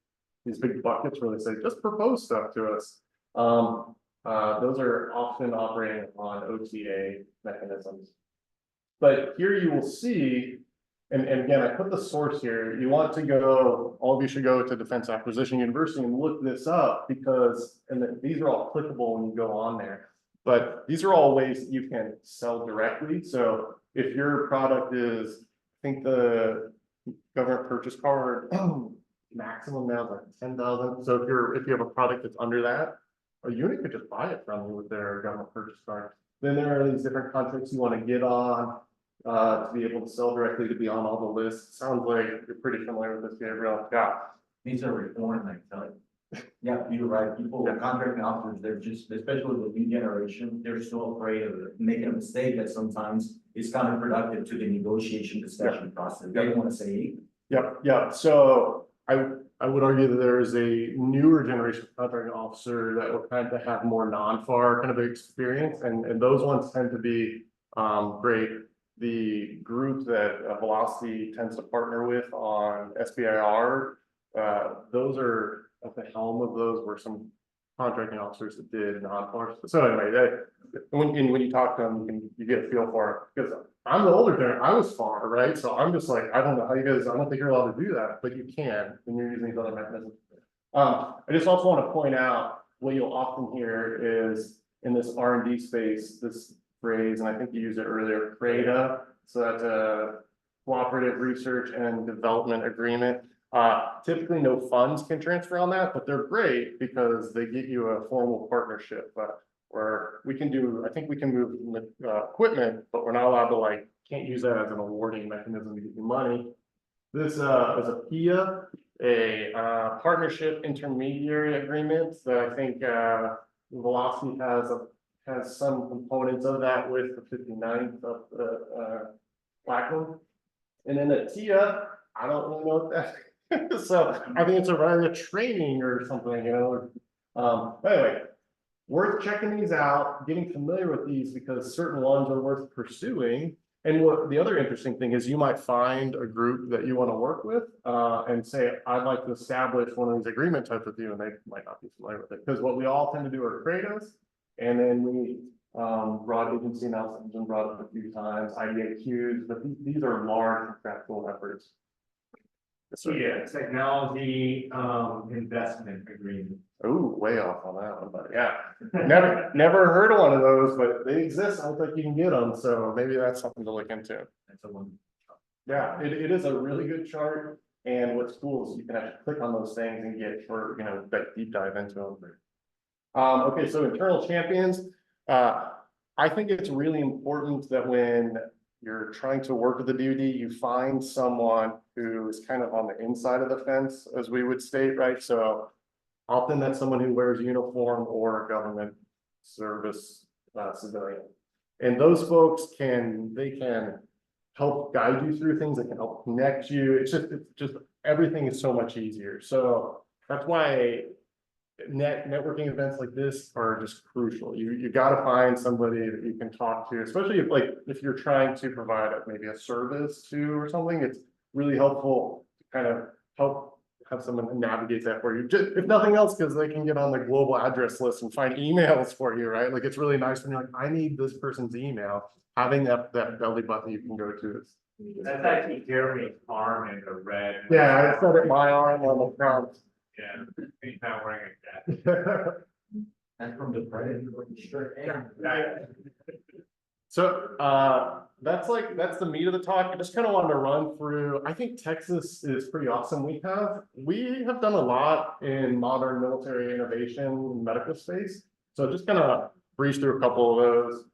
S4: big buckets where they say, just propose stuff to us. Those are often operating on OTA mechanisms. But here you will see, and again, I put the source here. You want to go, all of you should go to Defense Acquisition University and look this up because, these are all clickable when you go on there. But these are all ways that you can sell directly. So if your product is, I think the government purchase card maximum now is like 10,000. So if you have a product that's under that, a unit could just buy it from you with their government purchase card. Then there are these different contracts you want to get on to be able to sell directly, to be on all the lists. Sounds like you're pretty familiar with this, Gabriel. Yeah.
S5: These are reformed, I tell you. Yeah, you're right. People, contracting officers, they're just, especially the new generation, they're so afraid of making a mistake that sometimes is counterproductive to the negotiation discussion process. They don't want to say.
S4: Yep. So I would argue that there is a newer generation of contracting officer that will kind of have more non-FAR kind of experience, and those ones tend to be great. The group that Velocity tends to partner with on SBIR, those are at the helm of those were some contracting officers that did non-FAR. So anyway, when you talk to them, you get a feel for it. Because I'm the older generation, I was FAR, right? So I'm just like, I don't know how you guys, I don't think you're allowed to do that, but you can when you're using these other mechanisms. I just also want to point out what you'll often hear is in this R and D space, this phrase, and I think you used it earlier, CRADA. So that's a cooperative research and development agreement. Typically no funds can transfer on that, but they're great because they get you a formal partnership, but where we can do, I think we can move equipment, but we're not allowed to like, can't use that as an awarding mechanism to get you money. This is a PIA, a partnership intermediary agreement that I think Velocity has some components of that with the 59th of the Platinum. And then a TIA, I don't really know what that is. So I think it's a training or something, you know. Anyway, worth checking these out, getting familiar with these because certain ones are worth pursuing. And what the other interesting thing is you might find a group that you want to work with and say, I'd like to establish one of these agreement types with you, and they might not be familiar with it. Because what we all tend to do are CRADAs, and then we broad agency announcements have been brought up a few times, IDAQs, but these are large contractual efforts. So,
S7: Yeah, technology, investment agreement.
S4: oh, way off on that one, but yeah, never heard of one of those, but they exist. I don't think you can get them, so maybe that's something to look into.
S5: That's a one.
S4: Yeah, it is a really good chart, and what's cool is you can actually click on those things and get for, you know, that deep dive into them. Okay, so internal champions, I think it's really important that when you're trying to work with the DoD, you find someone who is kind of on the inside of the fence, as we would state, right? So often that's someone who wears uniform or government service civilian. And those folks can help guide you through things, that can help connect you. It's just everything is so much easier. So that's why networking events like this are just crucial. You got to find somebody that you can talk to, especially if you're trying to provide maybe a service to or something. It's really helpful to kind of help have someone navigate that for you. Just, if nothing else, because they can get on the global address list and find emails for you, right? Like it's really nice when you're like, I need this person's email. Having that belly button you can go to is.
S7: That's actually Jeremy's arm in the red.
S4: Yeah, I set it my arm on the front.
S7: Yeah, he's not wearing a cap.
S5: And from the predator, sure.
S4: So that's the meat of the talk. I just kind of wanted to run through. I think Texas is pretty awesome. We have done a lot in modern military innovation and medical space. So just kind of breeze through a couple of those.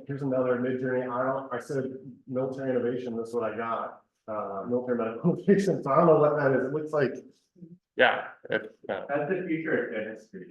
S4: Here's another Midjourney. I said military innovation. That's what I got. Military medical innovation. So I don't know what that is. It looks like, yeah.
S7: That's the future of dentistry.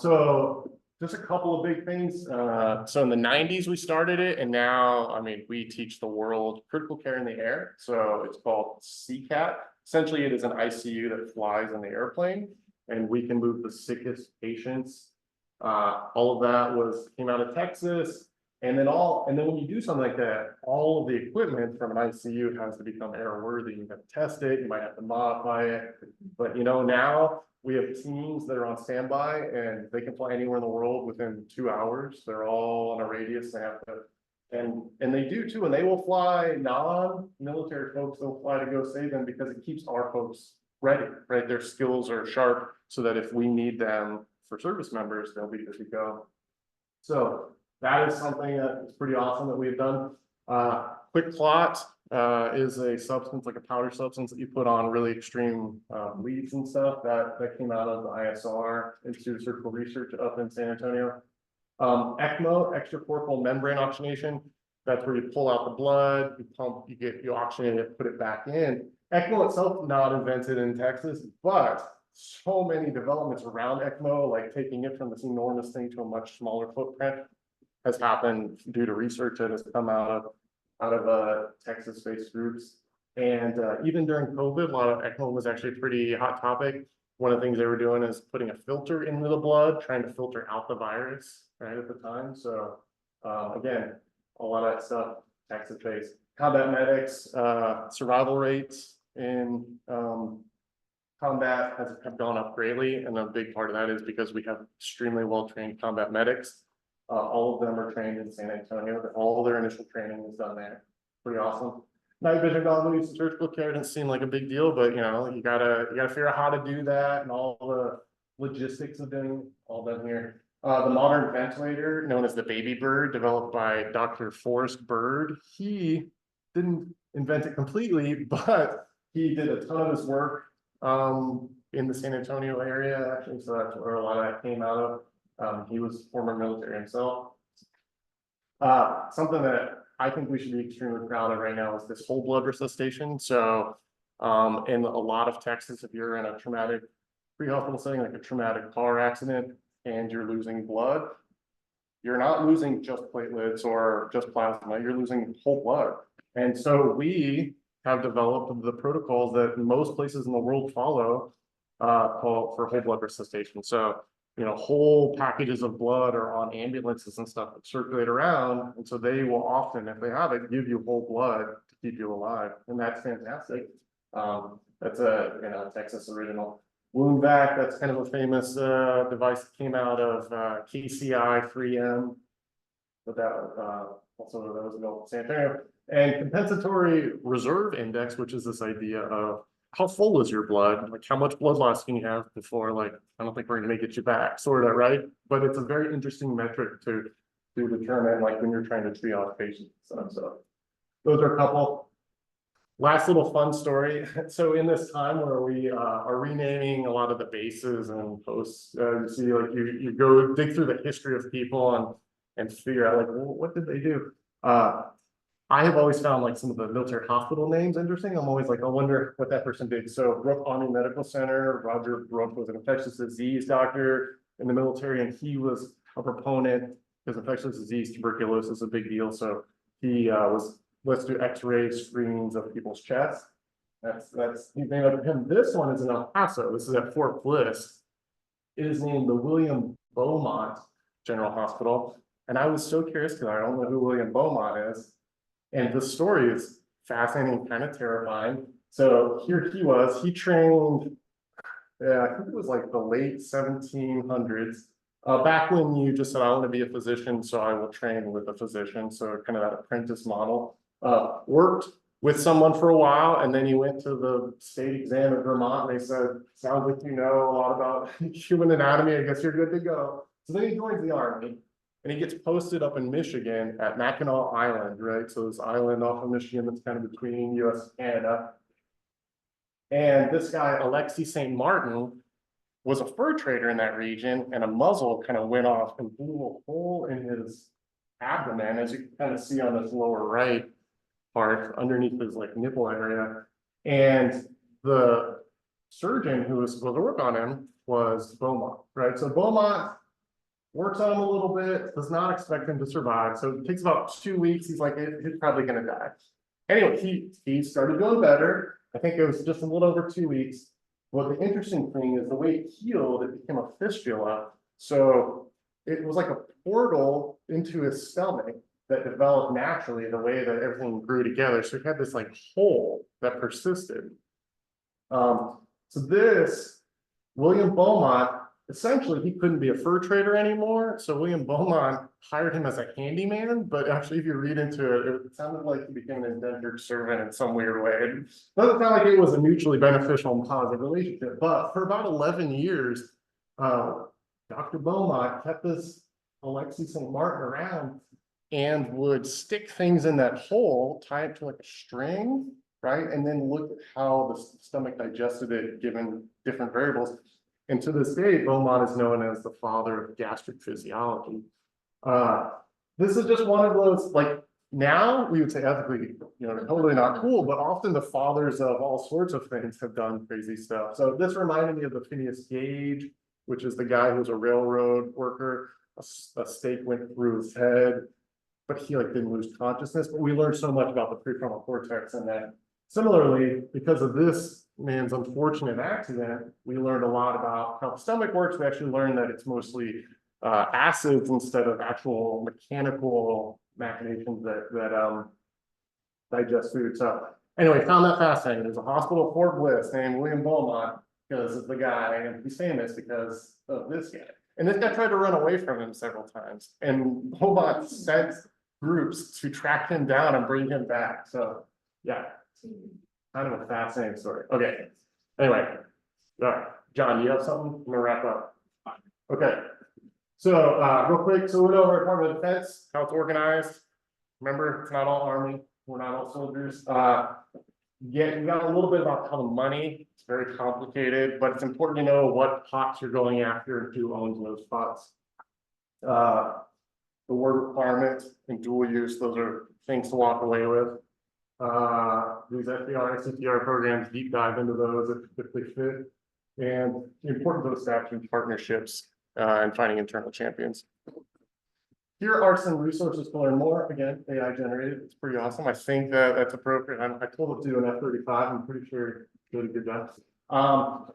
S4: So just a couple of big things. So in the 90s, we started it, and now, I mean, we teach the world critical care in the air. So it's called CCAT. Essentially, it is an ICU that flies in the airplane, and we can move the sickest patients. All of that came out of Texas. And then when you do something like that, all of the equipment from an ICU has to become airworthy. You have to test it, you might have to modify it. But now we have teams that are on standby and they can fly anywhere in the world within 2 hours. They're all on a radius. They have to, and they do too, and they will fly non-military folks, they'll fly to go save them because it keeps our folks ready, right? Their skills are sharp so that if we need them for service members, they'll be good to go. So that is something that is pretty awesome that we've done. Quick clot is a substance, like a powder substance that you put on really extreme bleeds and stuff. That came out of the ISR, Institute of Surgical Research up in San Antonio. ECMO, extracorporeal membrane oxygenation. That's where you pull out the blood, you pump, you oxygenate it, put it back in. ECMO itself not invented in Texas, but so many developments around ECMO, like taking it from this enormous thing to a much smaller footprint, has happened due to research that has come out of Texas-based groups. And even during COVID, a lot of ECMO was actually a pretty hot topic. One of the things they were doing is putting a filter into the blood, trying to filter out the virus, right, at the time. So again, a lot of that stuff, Texas-based. Combat medics, survival rates in combat have gone up greatly. And a big part of that is because we have extremely well-trained combat medics. All of them are trained in San Antonio. All their initial training is done there. Pretty awesome. night vision goggles, surgical care didn't seem like a big deal, but you know, you gotta figure out how to do that and all the logistics of doing all done here. The modern ventilator, known as the Baby Bird, developed by Dr. Forrest Bird. He didn't invent it completely, but he did a ton of his work in the San Antonio area, actually, so that's where a lot of that came out of. He was former military himself. Something that I think we should be extremely proud of right now is this whole blood resuscitation. So, in a lot of Texas, if you're in a traumatic pre-hospital setting, like a traumatic car accident, and you're losing blood, you're not losing just platelets or just plasma, you're losing whole blood. And so we have developed the protocols that most places in the world follow, call for whole blood resuscitation. So, you know, whole packages of blood are on ambulances and stuff that circulate around. And so they will often, if they have it, give you whole blood to keep you alive. And that's fantastic. That's a, you know, Texas original. Wound vac, that's kind of a famous device that came out of KCI 3M. But that also that was built in San Antonio. And compensatory reserve index, which is this idea of how full is your blood? Like how much blood loss can you have before, like, I don't think we're gonna get you back, sort of, right? But it's a very interesting metric to determine, like when you're trying to triage patients and stuff. So those are a couple. Last little fun story. So in this time where we are renaming a lot of the bases and posts, you see, like you go dig through the history of people and figure out like, well, what did they do? I have always found like some of the military hospital names interesting. I'm always like, I wonder what that person did. So Brooke Army Medical Center, Roger Brooke was an infectious disease doctor in the military, and he was a proponent because infectious disease, tuberculosis is a big deal. So he was, let's do x-ray screens of people's chests. That's he's named after him. This one is in El Paso. This is at Fort Bliss. It is named the William Beaumont General Hospital. And I was so curious because I don't know who William Beaumont is. And the story is fascinating, kind of terrifying. So here he was, he trained, I think it was like the late 1700s, back when you just said, I want to be a physician, so I will train with a physician. So kind of that apprentice model. Worked with someone for a while, and then he went to the state exam in Vermont, and they said, sounds like you know a lot about human anatomy, I guess you're good to go. So then he joins the Army. And he gets posted up in Michigan at Mackinac Island, right? So this island off of Michigan that's kind of between US and Canada. And this guy, Alexis St. Martin, was a fur trader in that region, and a muzzle kind of went off and blew a hole in his abdomen, as you can kind of see on this lower right part, underneath his like nipple area. And the surgeon who was supposed to work on him was Beaumont, right? So Beaumont works on him a little bit, does not expect him to survive. So it takes about 2 weeks. He's like, he's probably gonna die. Anyway, he started doing better. I think it was just a little over 2 weeks. But the interesting thing is the way it healed, it became a fistula. So it was like a portal into his stomach that developed naturally the way that everything grew together. So he had this like hole that persisted. So this, William Beaumont, essentially, he couldn't be a fur trader anymore. So William Beaumont hired him as a handyman, but actually, if you read into it, it sounded like he became an indentured servant in some weird way. It doesn't sound like it was a mutually beneficial and positive relationship, but for about 11 years, Dr. Beaumont kept this Alexis St. Martin around and would stick things in that hole, tie it to like a string, right? And then look at how the stomach digested it, given different variables. And to this day, Beaumont is known as the father of gastric physiology. This is just one of those, like, now we would say ethically, you know, totally not cool, but often the fathers of all sorts of things have done crazy stuff. So this reminded me of the Phineas Gage, which is the guy who was a railroad worker. A stake went through his head, but he like didn't lose consciousness. But we learned so much about the prefrontal cortex and that. Similarly, because of this man's unfortunate accident, we learned a lot about how the stomach works. We actually learned that it's mostly acids instead of actual mechanical machinations that digest food. So anyway, found that fascinating. There's a hospital at Fort Bliss named William Beaumont because of the guy, and he's famous because of this guy. And this guy tried to run away from him several times, and Beaumont sent groups to track him down and bring him back. So Yeah, kind of a fascinating story. Okay, anyway. All right, John, you have something? I'm gonna wrap up. Okay. So, real quick, so we went over Department of Defense, how it's organized. Remember, it's not all army, we're not all soldiers. Yeah, we got a little bit about how the money, it's very complicated, but it's important to know what pots you're going after and who owns those pots. The word requirement and dual use, those are things to walk away with. These FDR, SFDR programs, deep dive into those if they fit. And the importance of establishing partnerships and finding internal champions. Here are some resources to learn more. Again, AI generated. It's pretty awesome. I think that that's appropriate. I told it to do an F-35. I'm pretty sure it did a good job.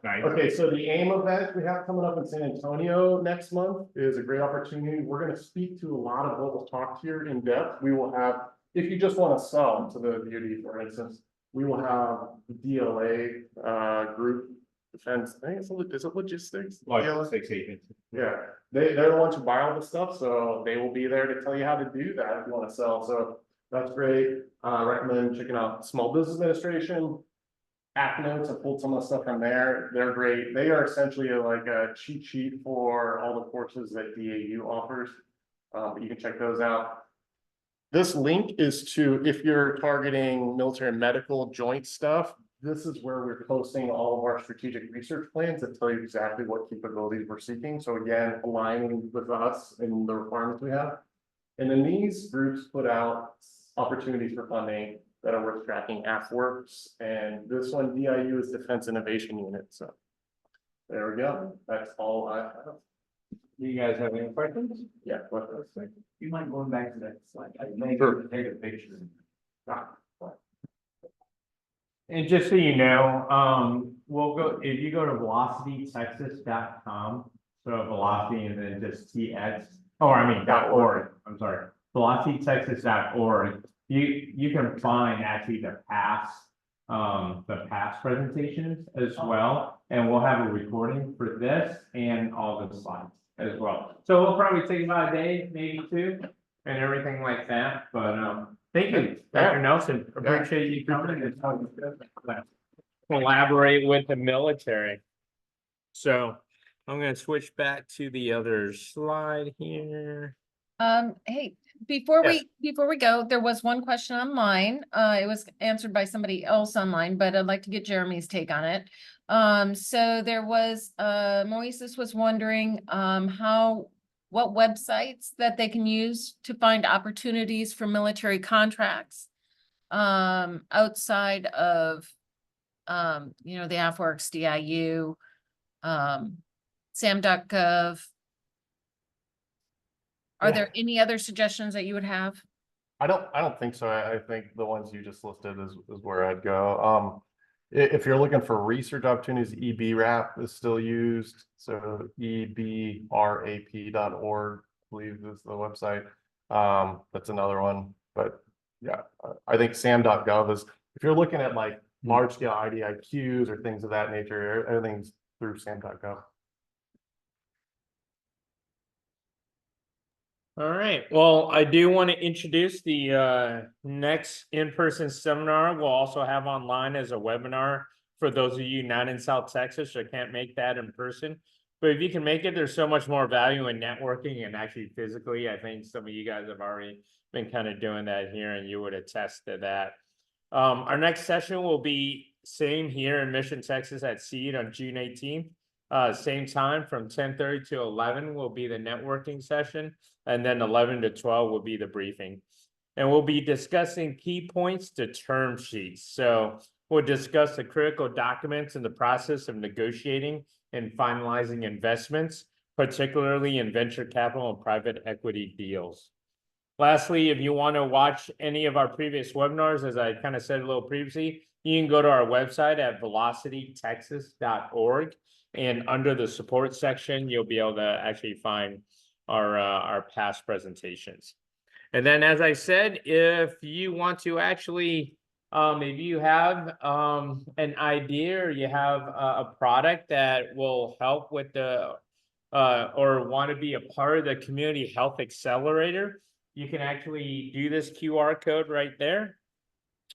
S1: Nice.
S4: Okay, so the AIM event we have coming up in San Antonio next month is a great opportunity. We're going to speak to a lot of what was talked here in depth. We will have, if you just want to sell to the DoD, for instance, we will have the DLA group. Defense, I think is it logistics?
S7: Logistics agency.
S4: Yeah, they're the ones who buy all the stuff, so they will be there to tell you how to do that if you want to sell, so that's great. Recommend checking out Small Business Administration. App Notes, I pulled some of the stuff from there, they're great. They are essentially like a cheat sheet for all the courses that DAU offers. But you can check those out. This link is to, if you're targeting military and medical joint stuff, this is where we're posting all of our strategic research plans that tell you exactly what capabilities we're seeking. So again, aligning with us and the requirements we have. And then these groups put out opportunities for funding that are worth tracking. AFWorks, and this one, DIU, is Defense Innovation Unit. So there we go. That's all I have.
S7: Do you guys have any questions?
S4: Yeah. What else?
S5: You mind going back to that slide? I may
S4: Sure.
S5: take a picture.
S1: And just so you know, we'll go, if you go to velocitytexas.com, so velocity and then just TX, .org, I'm sorry, velocitytexas.org, you can find actually the past presentations as well, and we'll have a recording for this and all the slides as well. So it'll probably take about a day, maybe two, and everything like that, but, thank you, Dr. Nelson, appreciate you coming and collaborate with the military. So I'm gonna switch back to the other slide here.
S3: Hey, before
S1: Yes.
S3: we go, there was one question online. It was answered by somebody else online, but I'd like to get Jeremy's take on it. So there was, Moises was wondering, what websites that they can use to find opportunities for military contracts, outside of, the AFWorks, DIU, SAM.gov. Are
S4: Yeah.
S3: there any other suggestions that you would have?
S4: I don't think so. I think the ones you just listed is where I'd go. If you're looking for research opportunities, EBRAP is still used. So ebrap.org, I believe is the website. That's another one. But yeah, I think sam.gov is, if you're looking at like large scale IDIQs or things of that nature, everything's through sam.gov.
S1: All right, well, I do want to introduce the next in-person seminar we'll also have online as a webinar for those of you not in South Texas or can't make that in person. But if you can make it, there's so much more value in networking and actually physically. I think some of you guys have already been kind of doing that here and you would attest to that. Our next session will be same here in Mission, Texas at SEED on June 18th. Same time from 10:30 to 11 will be the networking session, and then 11 to 12 will be the briefing. And we'll be discussing key points to term sheets. So we'll discuss the critical documents in the process of negotiating and finalizing investments, particularly in venture capital and private equity deals. Lastly, if you want to watch any of our previous webinars, as I kind of said a little previously, you can go to our website at velocitytexas.org. And under the support section, you'll be able to actually find our past presentations. And then, as I said, if you want to actually, if you have an idea or you have a product that will help with the, or want to be a part of the Community Health Accelerator, you can actually do this QR code right there.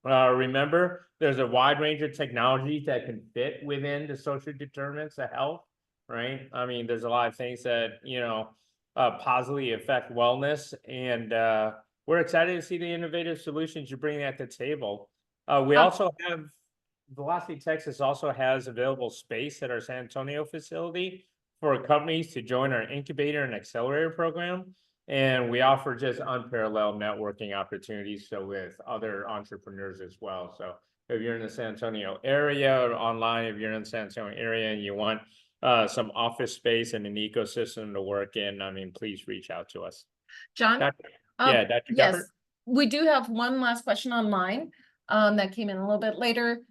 S1: Remember, there's a wide range of technologies that can fit within the social determinants of health, right? I mean, there's a lot of things that, positively affect wellness, and we're excited to see the innovative solutions you bring at the table. We also have, Velocity Texas also has available space at our San Antonio facility for companies to join our incubator and accelerator program. And we offer just unparalleled networking opportunities so with other entrepreneurs as well. So if you're in the San Antonio area or online, if you're in the San Antonio area and you want some office space and an ecosystem to work in, I mean, please reach out to us.
S3: John?
S1: Dr.
S3: Um,
S1: Yeah, Dr.
S3: Yes,
S1: Gepper?
S3: we do have one last question online, that came in a little bit later.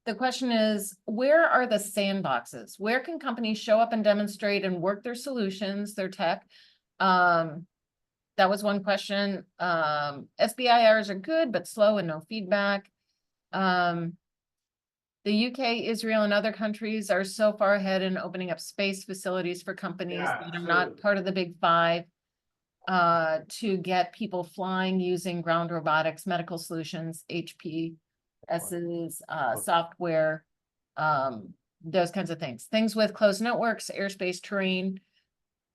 S3: The question is, where are the sandboxes? Where can companies show up and demonstrate and work their solutions, their tech? That was one question. SBIRs are good, but slow and no feedback. The UK, Israel, and other countries are so far ahead in opening up space facilities for companies that are not part of the big five. To get people flying using ground robotics, medical solutions, HPSs, software, those kinds of things. Things with closed networks, airspace, terrain,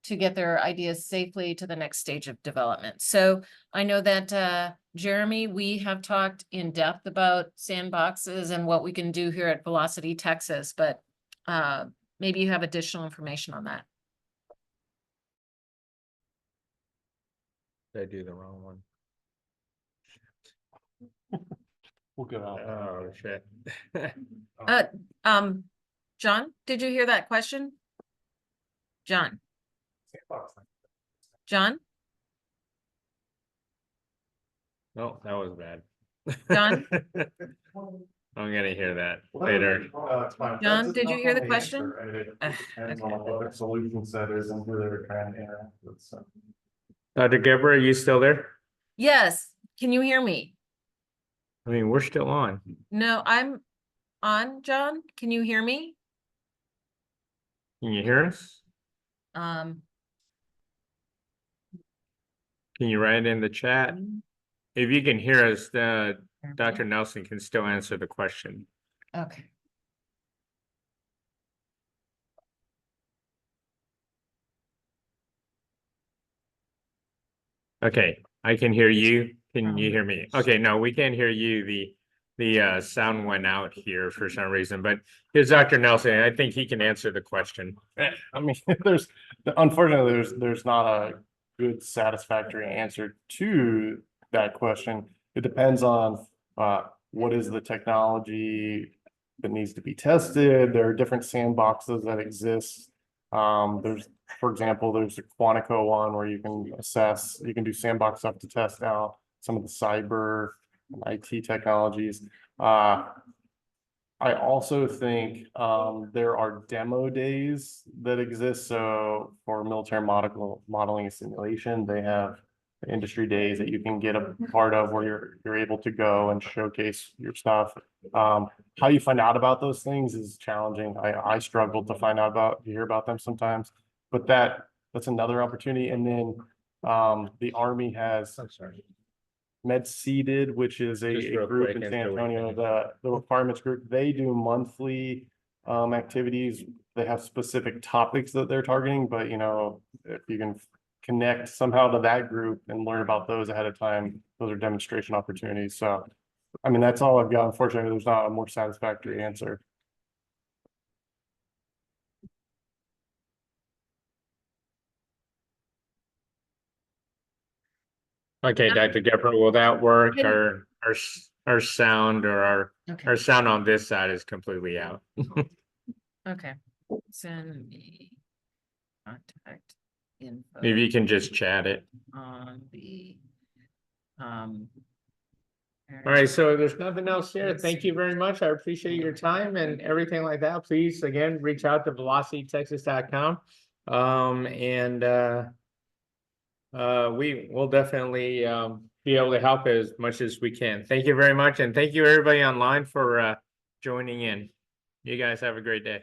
S3: to get their ideas safely to the next stage of development. So I know that, Jeremy, we have talked in depth about sandboxes and what we can do here at Velocity Texas, but maybe you have additional information on that.
S1: Did I do the wrong one?
S4: We'll go out.
S1: Oh, shit.
S3: John, did you hear that question? John? John?
S1: No, that was bad.
S3: John?
S1: I'm gonna hear that later.
S4: It's fine.
S3: John,
S4: That's
S3: did you
S4: not
S3: hear the
S4: the
S3: question?
S4: answer, right? It
S3: Ugh,
S4: depends
S3: okay.
S4: on what their solution set is and who they're trying to interact with, so.
S1: Dr. Geber, are you still there?
S3: Yes, can you hear me?
S1: I mean, we're still on.
S3: No, I'm on, John. Can you hear me?
S1: Can you hear us?
S3: Um,
S1: Can you write in the chat? If you can hear us, Dr. Nelson can still answer the question.
S3: okay.
S1: Okay, I can hear you. Can you hear me? Okay, no, we can't hear you. The sound went out here for some reason, but here's Dr. Nelson. I think he can answer the question.
S4: I mean, unfortunately, there's not a good satisfactory answer to that question. It depends on what is the technology that needs to be tested. There are different sandboxes that exist. There's, for example, there's the Quantico one where you can do sandbox stuff to test out some of the cyber and IT technologies. I also think there are demo days that exist. So for military modeling and simulation, they have industry days that you can get a part of where you're able to go and showcase your stuff. How you find out about those things is challenging. I struggle to hear about them sometimes, but that's another opportunity. And then the Army has
S1: I'm sorry.
S4: MedSeeded, which is
S1: Just
S4: a
S1: real
S4: group
S1: quick
S4: in San
S1: until we
S4: Antonio,
S1: finish.
S4: the requirements group. They do monthly activities. They have specific topics that they're targeting, but if you can connect somehow to that group and learn about those ahead of time, those are demonstration opportunities. So, I mean, that's all I've got. Unfortunately, there's not a more satisfactory answer.
S1: Okay, Dr. Gepper, will that work?
S3: Can-
S1: Our sound or
S3: Okay,
S1: our sound on this side is completely out.
S3: okay. Send me contact info
S1: Maybe you can just chat it.
S3: on the,
S1: All right, so there's nothing else here. Thank you very much. I appreciate your time and everything like that. Please, again, reach out to velocitytexas.com. We will definitely be able to help as much as we can. Thank you very much. And thank you everybody online for joining in. You guys have a great day.